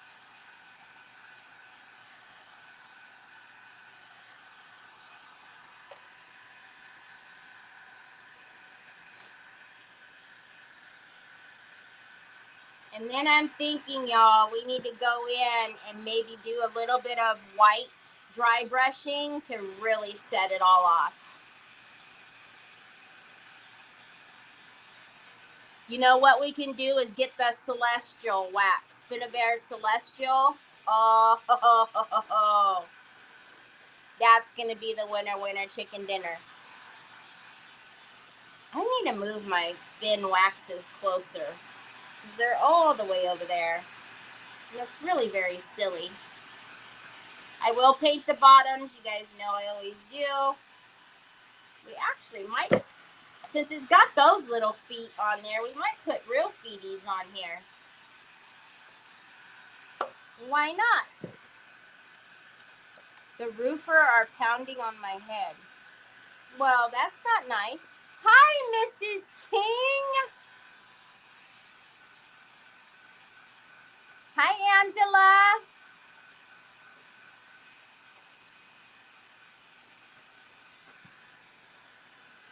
And then I'm thinking, y'all, we need to go in and maybe do a little bit of white dry brushing to really set it all off. You know what we can do is get the Celestial wax. Spin-a-Bear Celestial. Oh, that's going to be the winner chicken dinner. I need to move my thin waxes closer because they're all the way over there. And it's really very silly. I will paint the bottoms. You guys know I always do. We actually might, since it's got those little feet on there, we might put real feeties on here. Why not? The roofer are pounding on my head. Well, that's not nice. Hi, Mrs. King. Hi, Angela.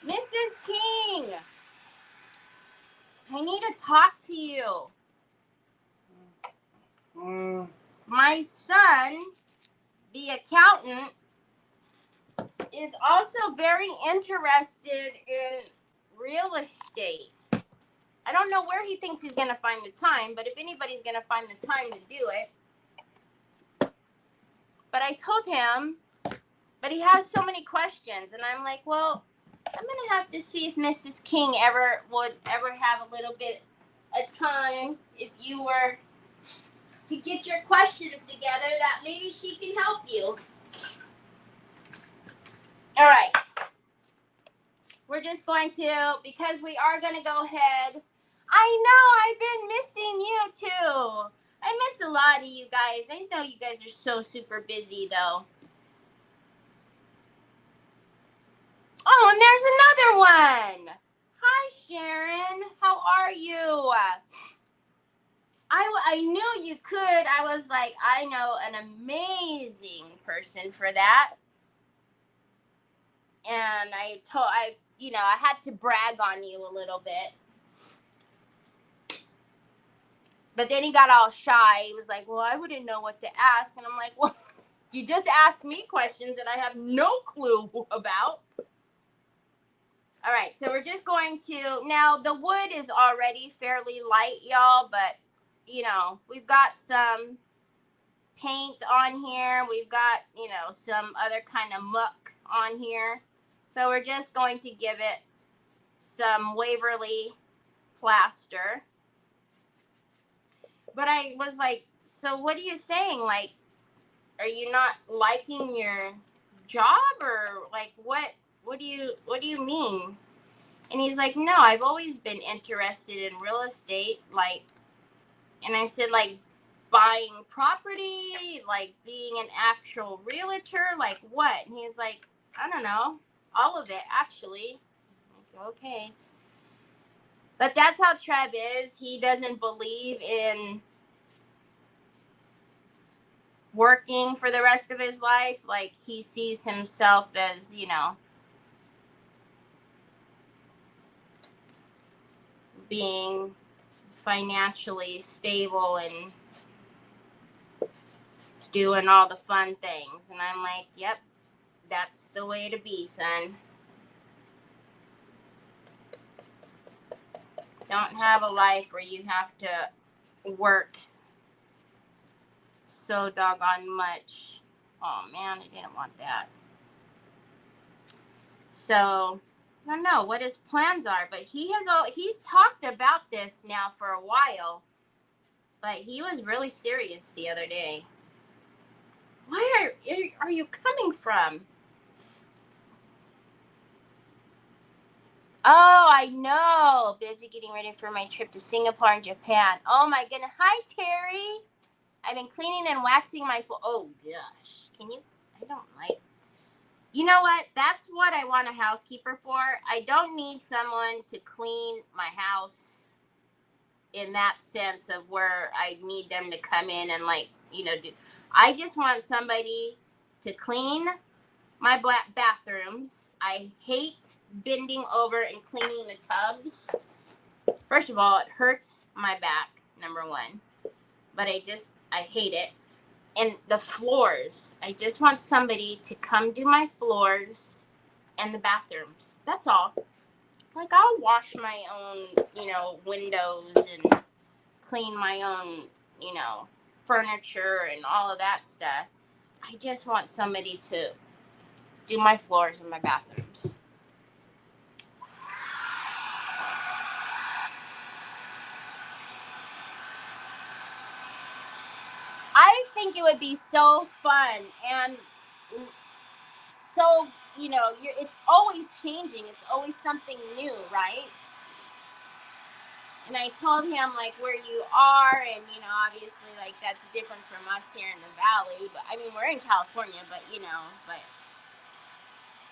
Mrs. King. I need to talk to you. My son, the accountant, is also very interested in real estate. I don't know where he thinks he's going to find the time, but if anybody's going to find the time to do it. But I told him, but he has so many questions. And I'm like, well, I'm going to have to see if Mrs. King would ever have a little bit of time if you were to get your questions together, that maybe she can help you. All right. We're just going to, because we are going to go ahead. I know, I've been missing you too. I miss a lot of you guys. I know you guys are so super busy though. Oh, and there's another one. Hi, Sharon. How are you? I knew you could. I was like, I know an amazing person for that. And I had to brag on you a little bit. But then he got all shy. He was like, well, I wouldn't know what to ask. And I'm like, well, you just asked me questions that I have no clue about. All right, so we're just going to, now the wood is already fairly light, y'all, but, we've got some paint on here. We've got, some other kind of muck on here. So we're just going to give it some Waverly plaster. But I was like, so what are you saying? Like, are you not liking your job, or like what do you mean? And he's like, no, I've always been interested in real estate, like, and I said, like, buying property, like being an actual realtor, like what? And he's like, I don't know, all of it actually. Like, okay. But that's how Trev is. He doesn't believe in working for the rest of his life. Like, he sees himself as, being financially stable and doing all the fun things. And I'm like, yep, that's the way to be, son. Don't have a life where you have to work so doggone much. Oh man, I didn't want that. So I don't know what his plans are, but he's talked about this now for a while. But he was really serious the other day. Where are you coming from? Oh, I know. Busy getting ready for my trip to Singapore and Japan. Oh my goodness. Hi, Terry. I've been cleaning and waxing my floor. Oh gosh. I don't like. You know what? That's what I want a housekeeper for. I don't need someone to clean my house in that sense of where I need them to come in and do. I just want somebody to clean my black bathrooms. I hate bending over and cleaning the tubs. First of all, it hurts my back, number one. But I hate it. And the floors. I just want somebody to come do my floors and the bathrooms. That's all. Like, I'll wash my own, windows and clean my own, furniture and all of that stuff. I just want somebody to do my floors and my bathrooms. I think it would be so fun and so, it's always changing. It's always something new, right? And I told him, like, where you are, and, obviously, like, that's different from us here in the Valley. But, I mean, we're in California, but.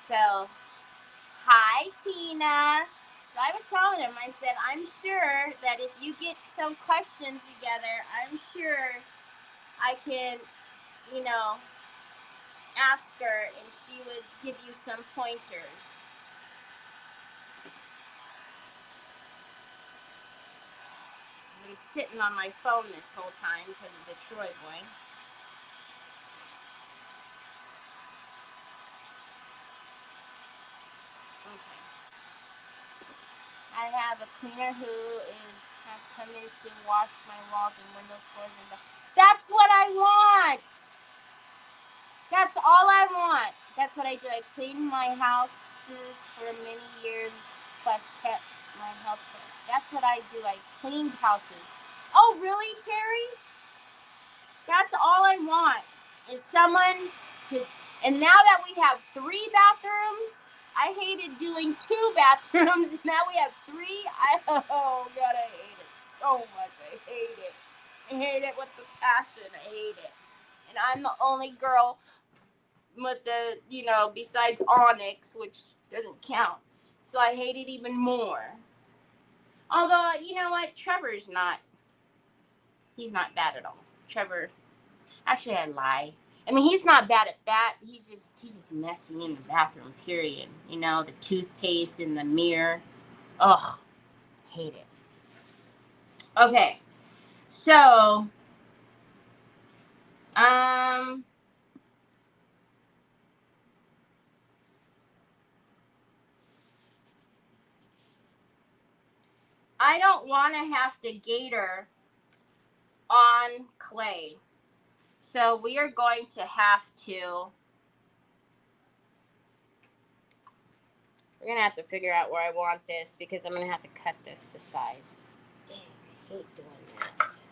So, hi, Tina. So I was telling him, I said, I'm sure that if you get some questions together, I'm sure I can, ask her and she would give you some pointers. He's sitting on my phone this whole time because of the Troy boy. Okay. I have a cleaner who is coming to wash my walls and windows, floors, and that's what I want. That's all I want. That's what I do. I clean my houses for many years, plus kept my health care. That's what I do. I cleaned houses. Oh, really, Terry? That's all I want is someone to. And now that we have 3 bathrooms, I hated doing 2 bathrooms. Now we have 3. Oh God, I hate it so much. I hate it. I hate it with the passion. I hate it. And I'm the only girl with the, besides Onyx, which doesn't count. So I hate it even more. Although, you know what? He's not bad at all. Trevor, actually, I lie. I mean, he's not bad at that. He's just messy in the bathroom, period. The toothpaste in the mirror. Ugh, hate it. Okay, so, I don't want to have to gator on clay. So we are going to have to, we're going to have to figure out where I want this because I'm going to have to cut this to size. Dang, I hate doing that.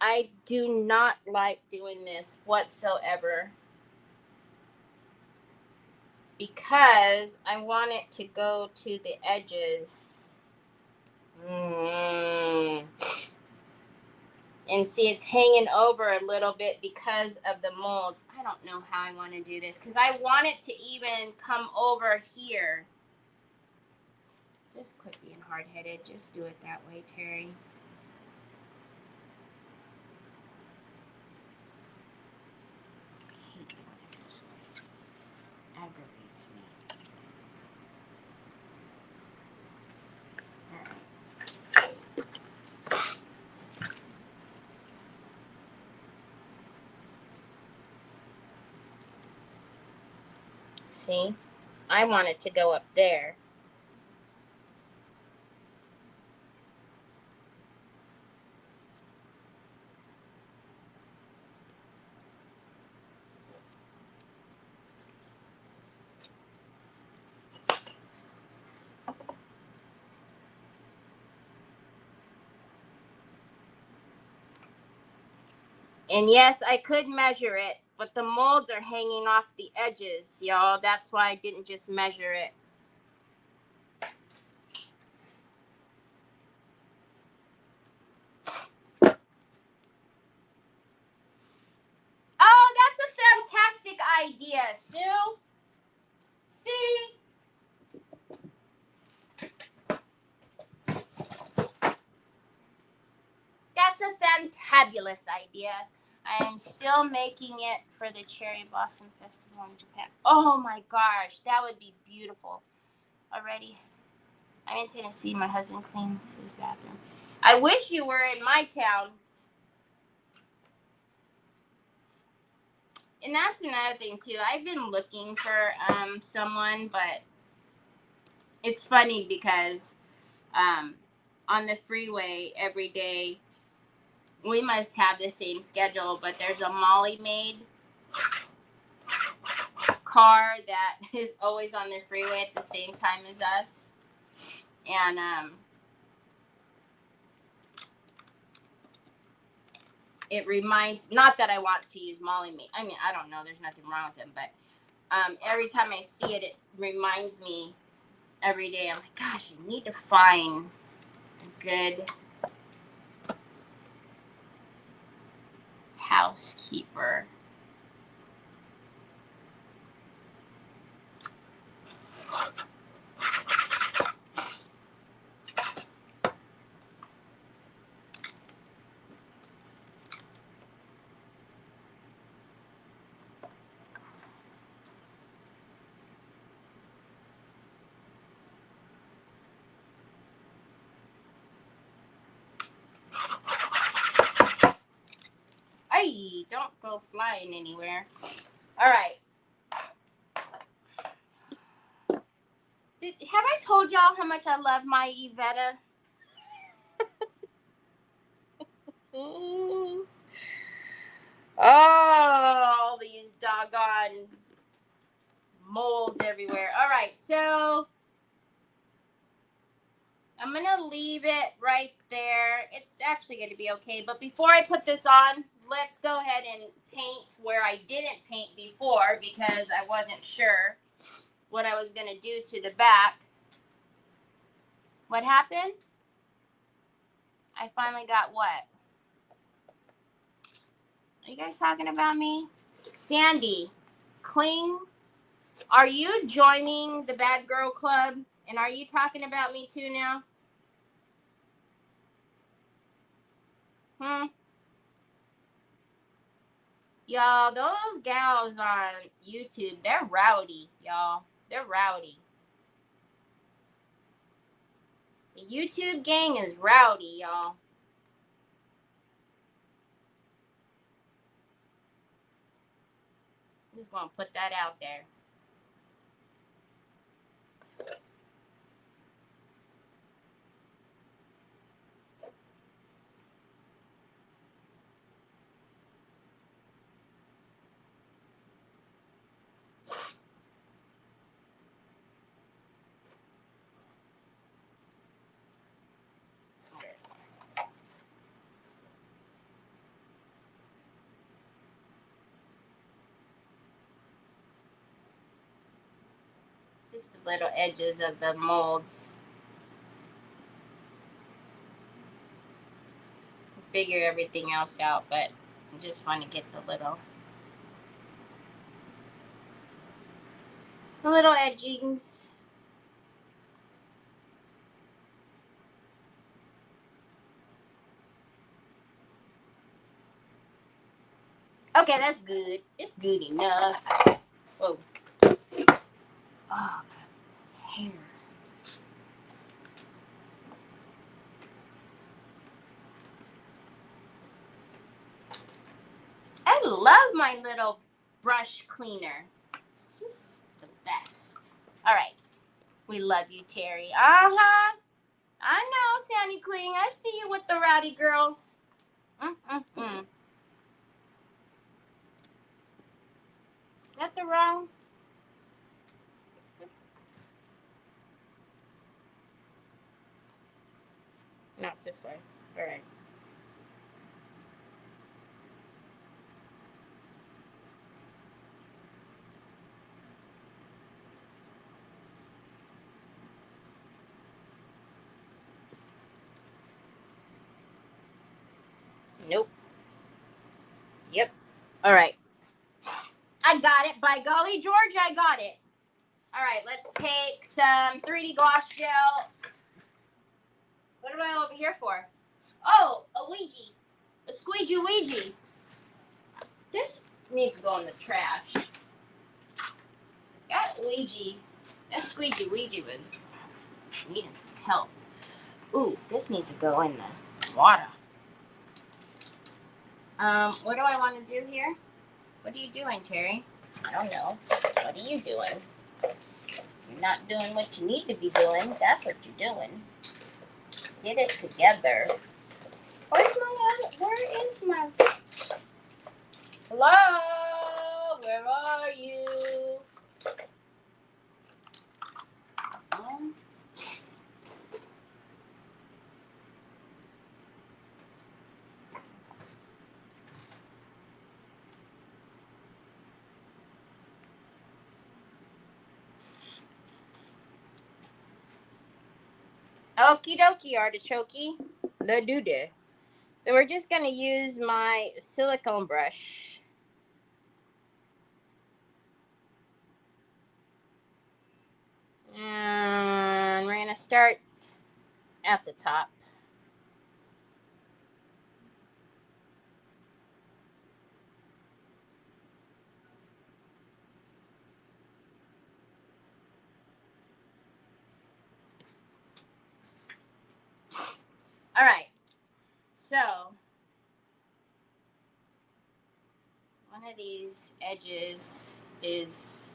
I do not like doing this whatsoever because I want it to go to the edges. And see, it's hanging over a little bit because of the molds. I don't know how I want to do this because I want it to even come over here. Just quit being hard-headed. Just do it that way, Terry. I hate doing it this way. Aggravates me. See? I want it to go up there. And yes, I could measure it, but the molds are hanging off the edges, y'all. That's why I didn't just measure it. Oh, that's a fantastic idea, Sue. See? That's a fantabulous idea. I am still making it for the Cherry Blossom Festival in Japan. Oh my gosh, that would be beautiful. Already, I'm in Tennessee. My husband cleans his bathroom. I wish you were in my town. And that's another thing too. I've been looking for someone, but it's funny because on the freeway every day we must have the same schedule, but there's a Molly Maid car that is always on the freeway at the same time as us. And it reminds, not that I want to use Molly Maid. I mean, I don't know, there's nothing wrong with them, but every time I see it, it reminds me every day. I'm like, gosh, I need to find a good housekeeper. I Hey, don't go flying anywhere. All right. Have I told y'all how much I love my Yvetta? Oh, these doggone molds everywhere. All right, so I'm going to leave it right there. It's actually going to be okay. But before I put this on, let's go ahead and paint where I didn't paint before because I wasn't sure what I was going to do to the back. What happened? I finally got what? Are you guys talking about me? Sandy, Kling, are you joining the Bad Girl Club? And are you talking about me too now? Y'all, those gals on YouTube, they're rowdy, y'all. They're rowdy. The YouTube gang is rowdy, y'all. I'm just gonna put that out there. Just the little edges of the molds. Figure everything else out, but I just want to get the little edgings. Okay, that's good. It's good enough. Whoa. Oh, God, this hair. I love my little brush cleaner. It's just the best. All right. We love you, Terry. Uh-huh. I know, Sandy Kling. I see you with the rowdy girls. Mm-mm-mm. That the wrong? No, it's this way. All right. Nope. Yep. All right. I got it. By golly, George, I got it. All right, let's take some 3D gloss gel. What am I over here for? Oh, a Ouija. A squeegee Ouija. This needs to go in the trash. That Ouija, that squeegee Ouija was needing some help. Ooh, this needs to go in the water. What do I want to do here? What are you doing, Terry? I don't know. What are you doing? You're not doing what you need to be doing. That's what you're doing. Get it together. Where is my... Hello? Where are you? Okie dokie, artichoke. La dude. So we're just going to use my silicone brush. And we're going to start at the top. All right. So one of these edges is,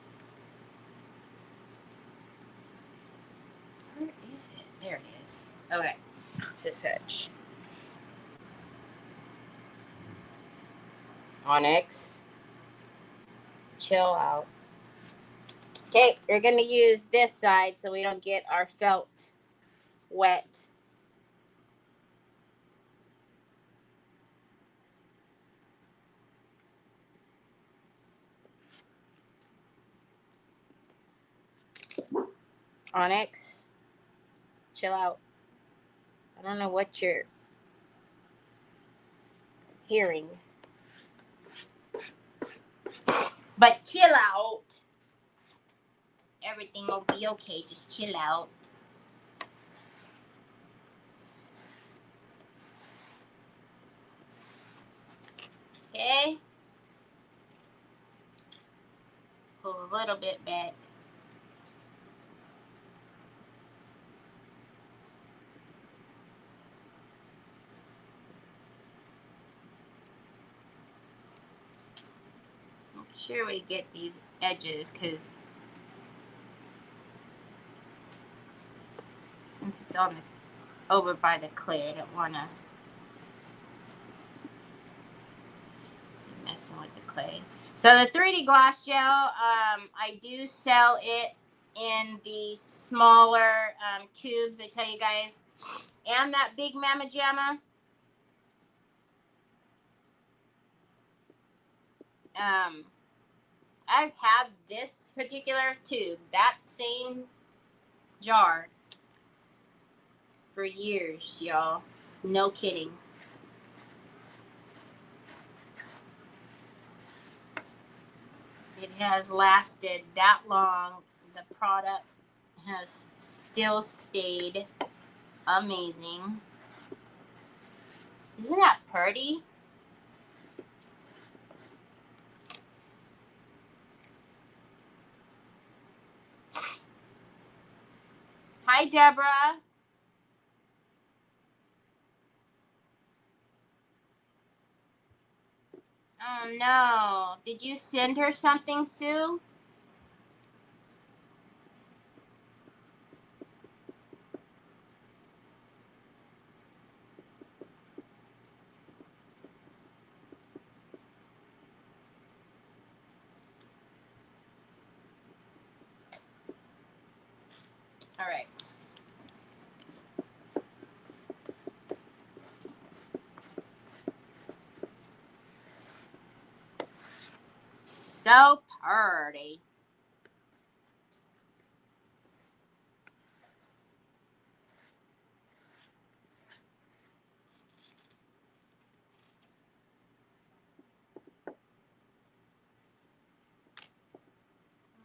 where is it? There it is. Okay, it's this edge. Onyx, chill out. Okay, we're gonna use this side so we don't get our felt wet. Onyx, chill out. I don't know what you're hearing, but chill out. Everything will be okay. Just chill out. Okay. Pull a little bit back. Make sure we get these edges, because since it's on the over by the clay, I don't want to be messing with the clay. So the 3D gloss gel, I do sell it in the smaller tubes, I tell you guys, and that big Mama Jamma. I've had this particular tube, that same jar, for years, y'all. No kidding. It has lasted that long. The product has still stayed amazing. Isn't that pretty? Hi, Deborah. Oh, no. Did you send her something, Sue? All right. So pretty.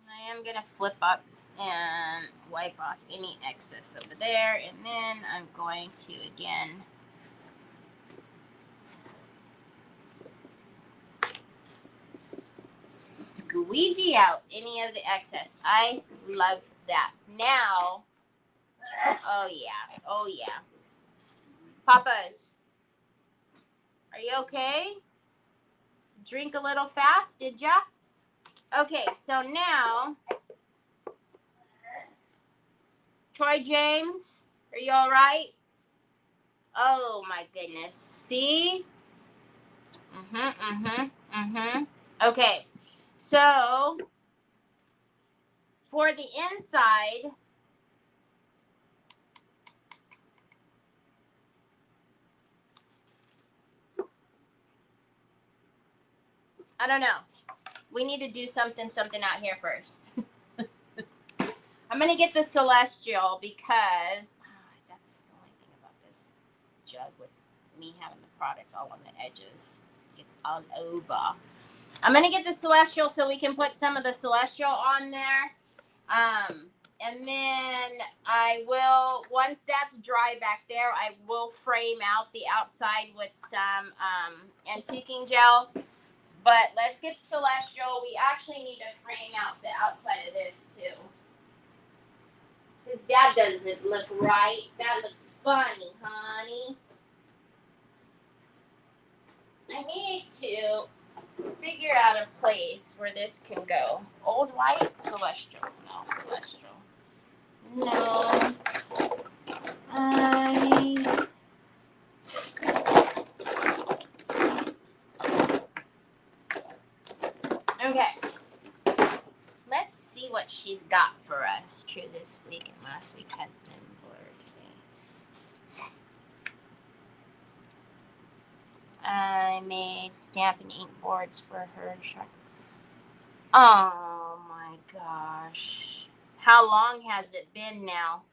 I am going to flip up and wipe off any excess over there. And then I'm going to, again, squeegee out any of the excess. I love that. Now, oh yeah, oh yeah. Papas, are you okay? Drink a little fast, did ya? Okay, so now, Troy James, are you all right? Oh my goodness. See? Okay, so for the inside, I don't know. We need to do something out here first. I'm going to get the Celestial because that's the only thing about this jug with me having the product all on the edges. It gets all over. I'm going to get the Celestial so we can put some of the Celestial on there. And then I will, once that's dry back there, I will frame out the outside with some antiquing gel. But let's get Celestial. We actually need to frame out the outside of this too. Because that doesn't look right. That looks funny, honey. I need to figure out a place where this can go. Old white, celestial. No, celestial. No. Okay. Let's see what she's got for us. True, this week and last week has been blurred today. I made stamp and ink boards for her. Oh my gosh. How long has it been now?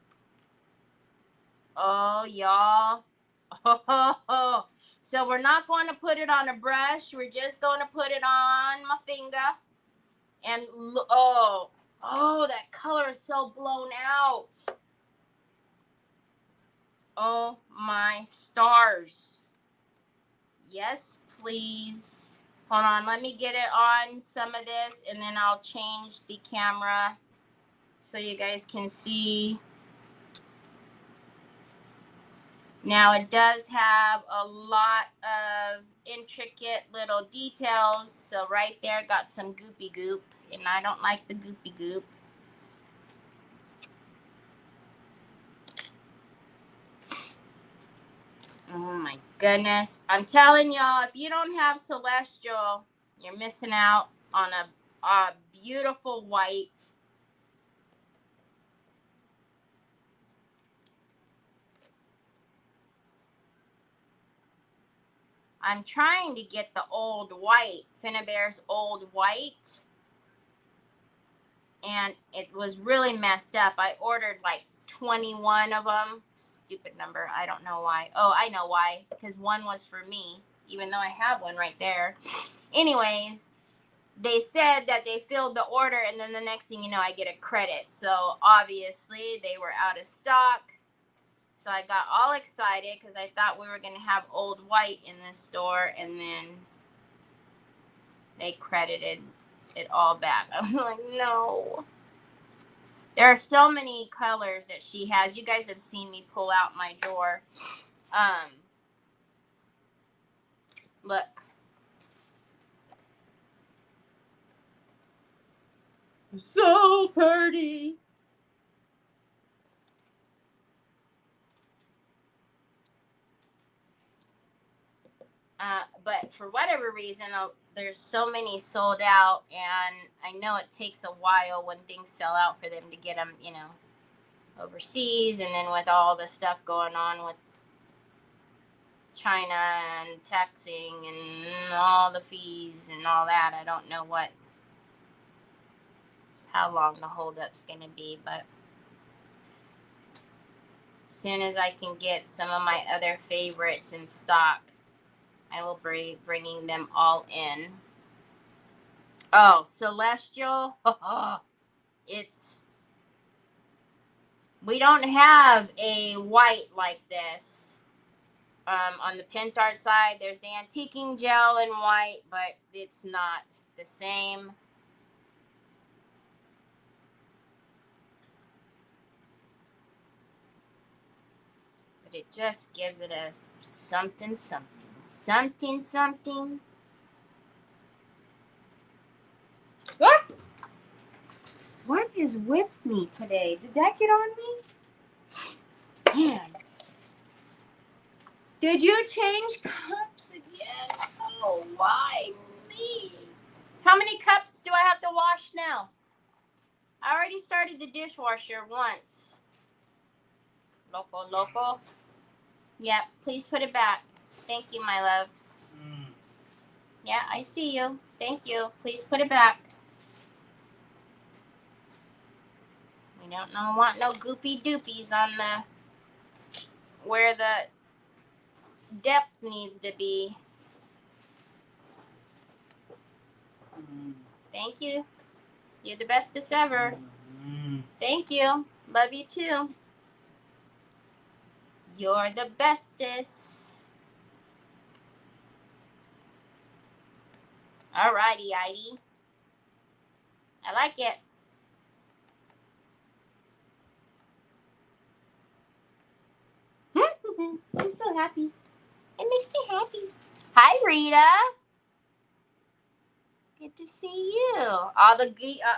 Oh, y'all. Oh. So we're not going to put it on a brush. We're just going to put it on my finger. And oh, that color is so blown out. Oh my stars. Yes, please. Hold on, let me get it on some of this and then I'll change the camera so you guys can see. Now it does have a lot of intricate little details. So right there got some goopy goop and I don't like the goopy goop. Oh my goodness. I'm telling y'all, if you don't have Celestial, you're missing out on a beautiful white. I'm trying to get the old white, Finnabare's old white, and it was really messed up. I ordered like 21 of them. Stupid number. I don't know why. Oh, I know why. Because one was for me, even though I have one right there. Anyways, they said that they filled the order, and then the next thing you know, I get a credit. So obviously, they were out of stock. So I got all excited because I thought we were going to have old white in this store, and then they credited it all back. I was like, no. There are so many colors that she has. You guys have seen me pull out my drawer. Look. So pretty. But for whatever reason, there's so many sold out, and I know it takes a while when things sell out for them to get them, overseas, and then with all the stuff going on with China and taxing and all the fees and all that, I don't know how long the holdup's going to be, but as soon as I can get some of my other favorites in stock, I will be bringing them all in. Oh, Celestial. We don't have a white like this. On the Pentart side, there's the antiquing gel in white, but it's not the same. But it just gives it a something. What is with me today? Did that get on me? Man. Did you change cups again? Oh, why me? How many cups do I have to wash now? I already started the dishwasher once. Loco. Yep, please put it back. Thank you, my love. Yeah, I see you. Thank you. Please put it back. We don't want no goopy doopies on where the depth needs to be. Thank you. You're the bestest ever. Thank you. Love you too. You're the bestest. Alrighty, Heidi. I like it. I'm so happy. It makes me happy. Hi, Rita. Good to see you. All the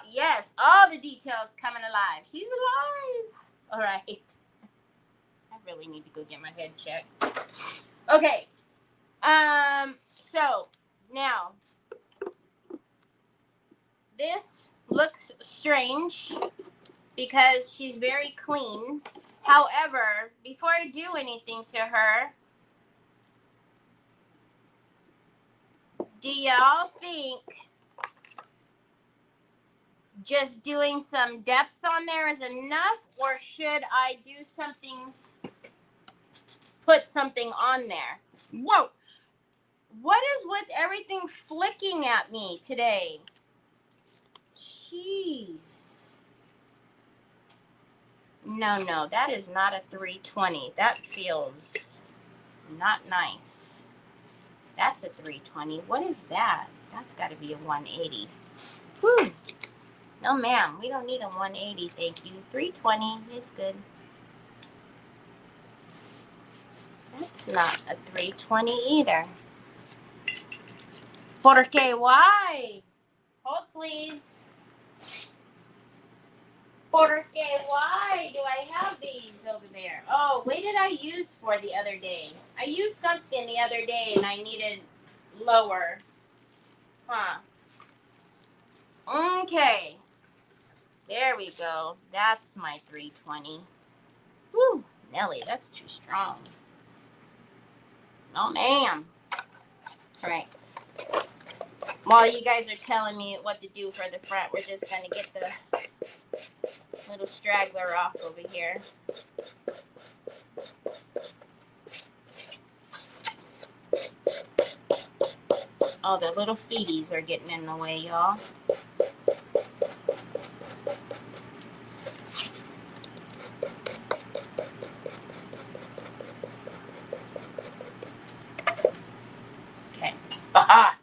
yes, all the details coming alive. She's alive. All right. I really need to go get my head checked. Okay. So now this looks strange because she's very clean. However, before I do anything to her, do y'all think just doing some depth on there is enough, or should I do something, put something on there? Whoa! What is with everything flicking at me today? Jeez. No, that is not a 320. That feels not nice. That's a 320. What is that? That's got to be a 180. Whew. No, ma'am. We don't need a 180, thank you. 320 is good. That's not a 320 either. Porque why? Hold, please. Porque why do I have these over there? Oh, what did I use for the other day? I used something the other day and I needed lower. Huh. Okay. There we go. That's my 320. Woo, Nelly, that's too strong. Oh, ma'am. All right. While you guys are telling me what to do for the front, we're just going to get the little straggler off over here. Oh, the little feeties are getting in the way, y'all. Okay. Aha!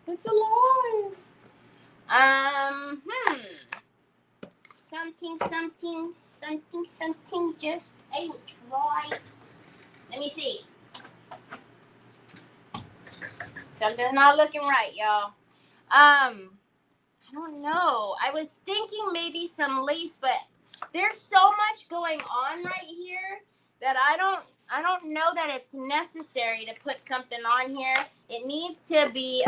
It's alive. Something just ain't right. Let me see. Something's not looking right, y'all. I don't know. I was thinking maybe some lace, but there's so much going on right here that I don't know that it's necessary to put something on here. It needs to be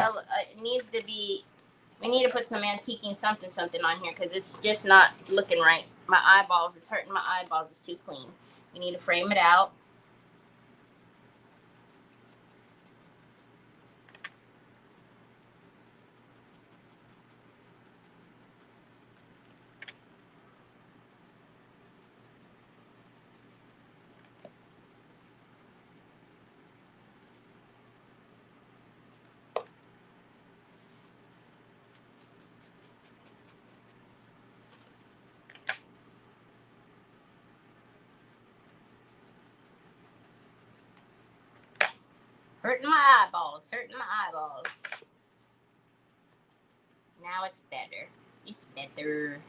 we need to put some antiquing something on here because it's just not looking right. My eyeballs, it's hurting my eyeballs. It's too clean. We need to frame it out. Hurting my eyeballs. Now it's better. It's better.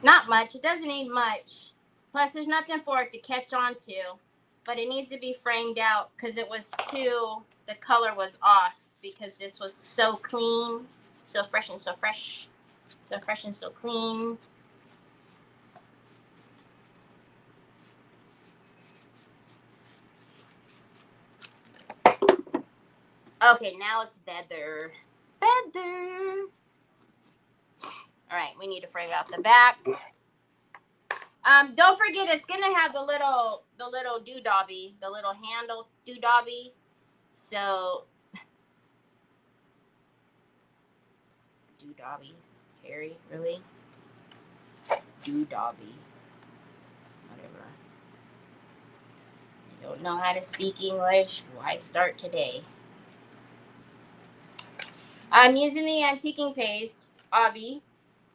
Not much. It doesn't need much. Plus, there's nothing for it to catch on to. But it needs to be framed out because it was the color was off because this was so clean. So fresh and so fresh. So fresh and so clean. Okay, now it's better. All right, we need to frame out the back. Don't forget, it's gonna have the little doodobby, the little handle doodobby. So doodobby, Terry, really? Doodobby, whatever. I don't know how to speak English. Why start today? I'm using the antiquing paste, Avi.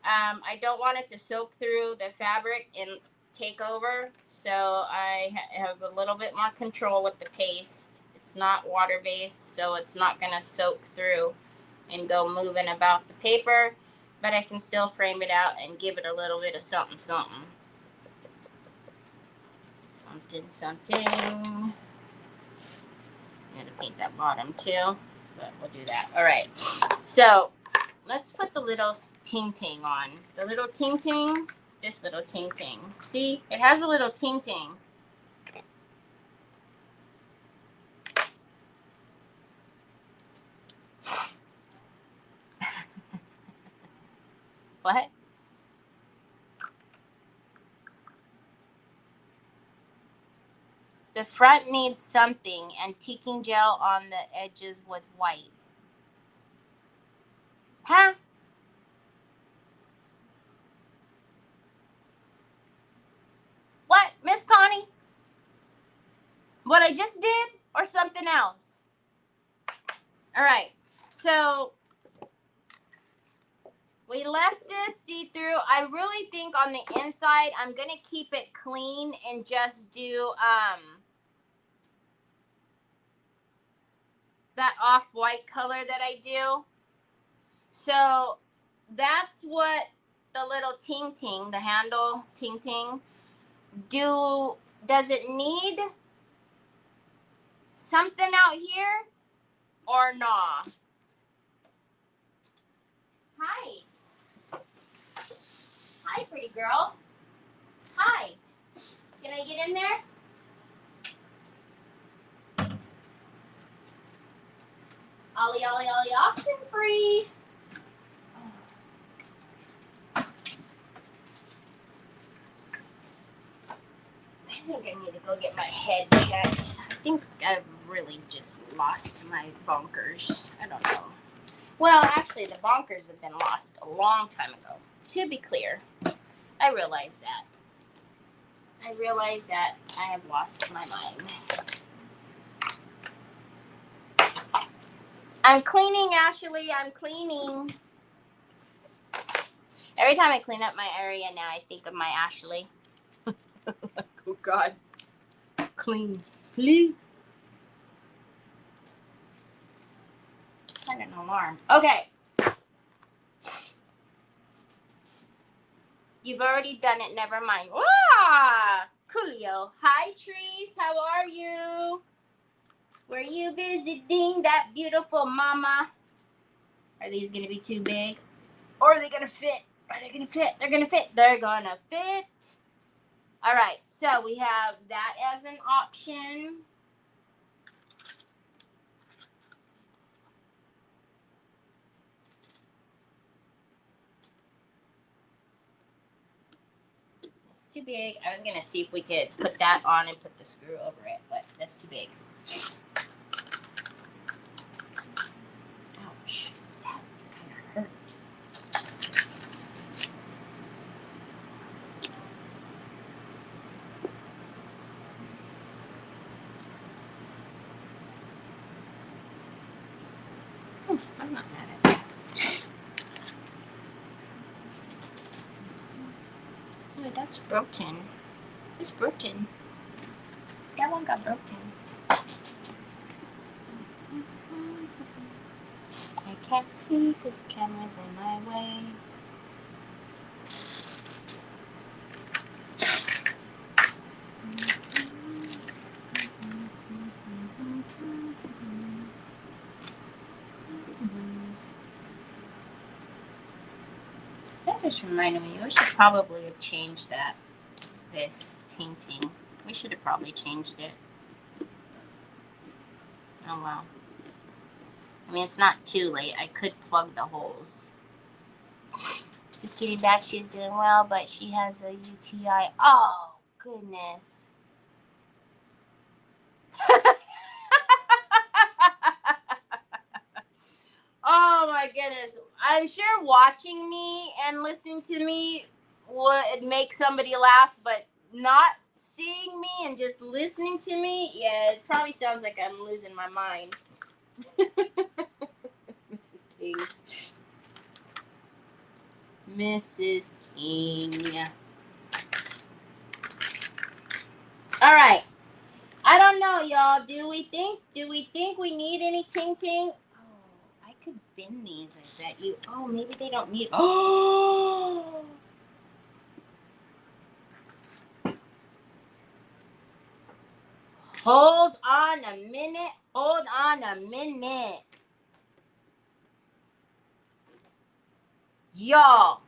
I don't want it to soak through the fabric and take over, so I have a little bit more control with the paste. It's not water-based, so it's not going to soak through and go moving about the paper, but I can still frame it out and give it a little bit of something, something. Something, something. I'm going to paint that bottom too, but we'll do that. All right, so let's put the little ting-ting on. The little ting-ting, this little ting-ting. See, it has a little ting-ting. What? The front needs something, antiquing gel on the edges with white. Huh? What, Miss Connie? What I just did or something else? All right, so we left this see-through. I really think on the inside, I'm going to keep it clean and just do that off-white color that I do. So that's what the little ting-ting, the handle ting-ting, does it need something out here or nah? Hi. Hi, pretty girl. Hi. Can I get in there? Ollie, ollie, ollie, oxen free. I think I need to go get my head checked. I think I've really just lost my bonkers. I don't know. Well, actually, the bonkers have been lost a long time ago. To be clear, I realize that. I have lost my mind. I'm cleaning, Ashley. I'm cleaning. Every time I clean up my area now, I think of my Ashley. Oh, God. Clean. Please. Kind of an alarm. Okay. You've already done it. Never mind. Wow. Coolio. Hi, Trees. How are you? Were you visiting that beautiful mama? Are these going to be too big? Or are they going to fit? Are they going to fit? They're going to fit. They're going to fit. All right. So we have that as an option. It's too big. I was going to see if we could put that on and put the screw over it, but that's too big. Ouch. That kind of hurt. I'm not mad at it. Oh, that's broken. It's broken. That one got broken. I can't see because the camera's in my way. That just reminded me, we should probably have changed that. This ting-ting. We should have probably changed it. Oh well. I mean, it's not too late. I could plug the holes. Just getting back. She's doing well, but she has a UTI. Oh, goodness. Oh, my goodness. I'm sure watching me and listening to me would make somebody laugh, but not seeing me and just listening to me, yeah, it probably sounds like I'm losing my mind. Mrs. King. Mrs. King. All right. I don't know, y'all. Do we think we need any ting ting? Oh, I could bin these. I bet you. Oh, maybe they don't need. Oh. Hold on a minute. Hold on a minute. Y'all.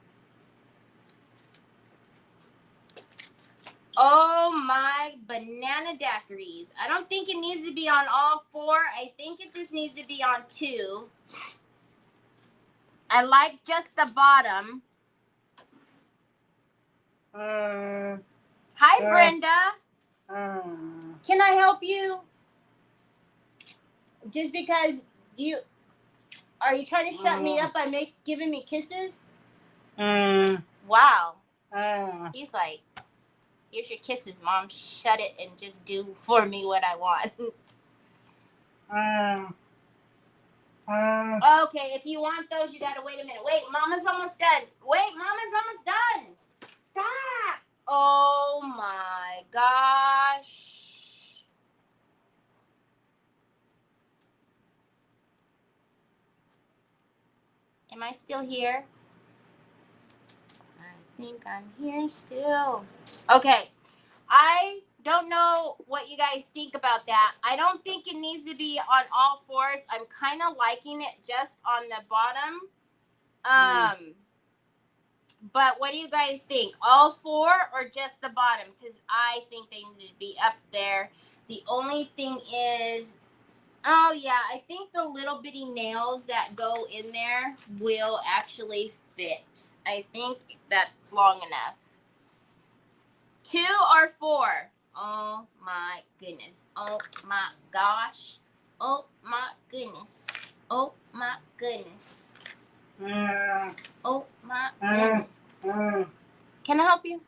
Oh my banana daiquiris. I don't think it needs to be on all 4. I think it just needs to be on 2. I like just the bottom. Hi, Brenda. Can I help you? Just because are you trying to shut me up by giving me kisses? Wow. He's like, here's your kisses, Mom. Shut it and just do for me what I want. Okay, if you want those, you gotta wait a minute. Wait, Mama's almost done. Wait, Mama's almost done. Stop. Oh my gosh. Am I still here? I think I'm here still. Okay. I don't know what you guys think about that. I don't think it needs to be on all 4s. I'm kind of liking it just on the bottom. But what do you guys think? All 4 or just the bottom? Because I think they need to be up there. The only thing is, oh yeah, I think the little bitty nails that go in there will actually fit. I think that's long enough. 2 or 4? Oh my goodness. Oh my gosh. Oh my goodness. Oh my goodness. Oh my goodness. Can I help you?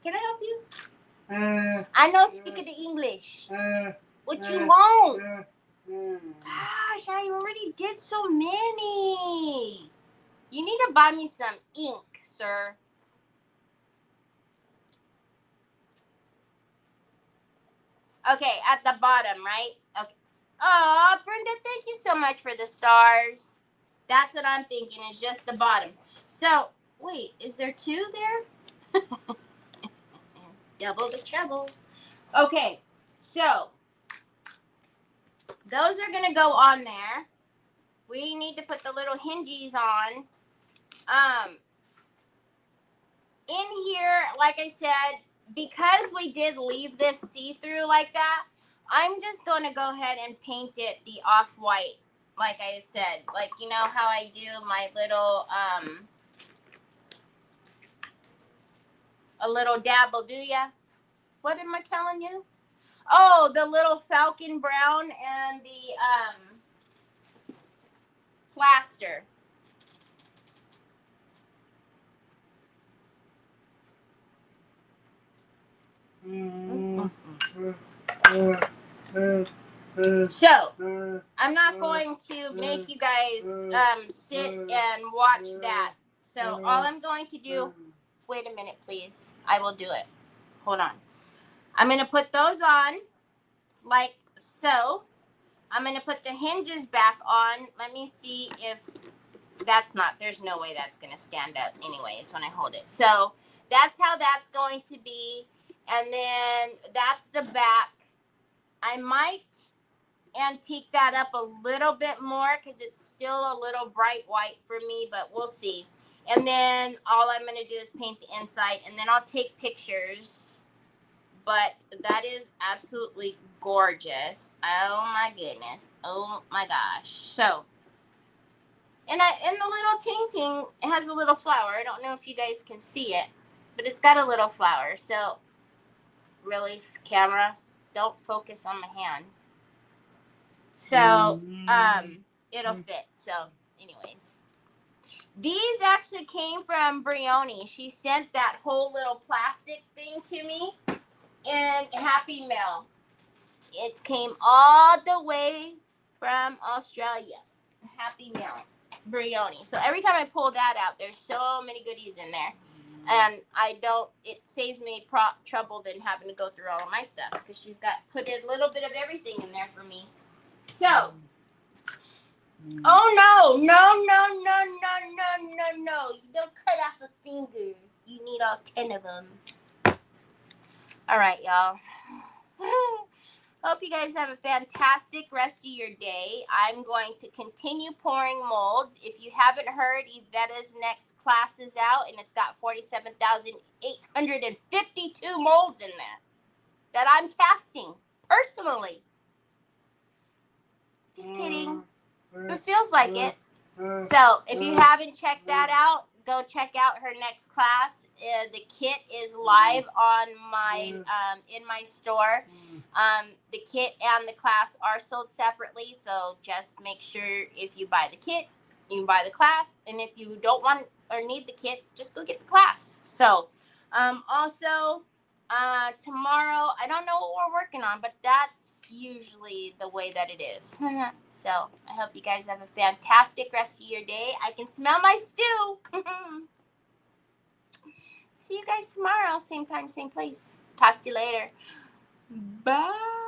Can I help you? I know speaking the English. What you want? Gosh, I already did so many. You need to buy me some ink, sir. Okay, at the bottom, right? Okay. Oh, Brenda, thank you so much for the stars. That's what I'm thinking, is just the bottom. So, wait, is there 2 there? Double the trouble. Okay, so those are going to go on there. We need to put the little hinges on. In here, like I said, because we did leave this see-through like that, I'm just going to go ahead and paint it the off-white, like I said. Like, you know how I do my little, a little dabble, do ya? What am I telling you? Oh, the little falcon brown and the, plaster. So, I'm not going to make you guys sit and watch that. So, all I'm going to do, wait a minute, please. I will do it. Hold on. I'm going to put those on like so. I'm going to put the hinges back on. Let me see if there's no way that's going to stand up anyways when I hold it. So, that's how that's going to be. And then that's the back. I might antique that up a little bit more because it's still a little bright white for me, but we'll see. And then all I'm going to do is paint the inside, and then I'll take pictures. But that is absolutely gorgeous. Oh my goodness. Oh my gosh. So, And the little ting ting has a little flower. I don't know if you guys can see it, but it's got a little flower. So, really, camera, don't focus on my hand. So, it'll fit. So, anyways. These actually came from Brioni. She sent that whole little plastic thing to me in Happy Mail. It came all the way from Australia. Happy Mail. Brioni. So every time I pull that out, there's so many goodies in there. And it saves me trouble than having to go through all of my stuff because she's put a little bit of everything in there for me. So, oh no. You don't cut off a finger. You need all 10 of them. All right, y'all. Hope you guys have a fantastic rest of your day. I'm going to continue pouring molds. If you haven't heard, Yvetta's next class is out, and it's got 47,852 molds in there that I'm casting personally. Just kidding. It feels like it. So if you haven't checked that out, go check out her next class. The kit is live on my in my store. The kit and the class are sold separately, so just make sure if you buy the kit, you can buy the class, and if you don't want or need the kit, just go get the class. So also tomorrow, I don't know what we're working on, but that's usually the way that it is. So I hope you guys have a fantastic rest of your day. I can smell my stew. See you guys tomorrow, same time, same place. Talk to you later. Bye.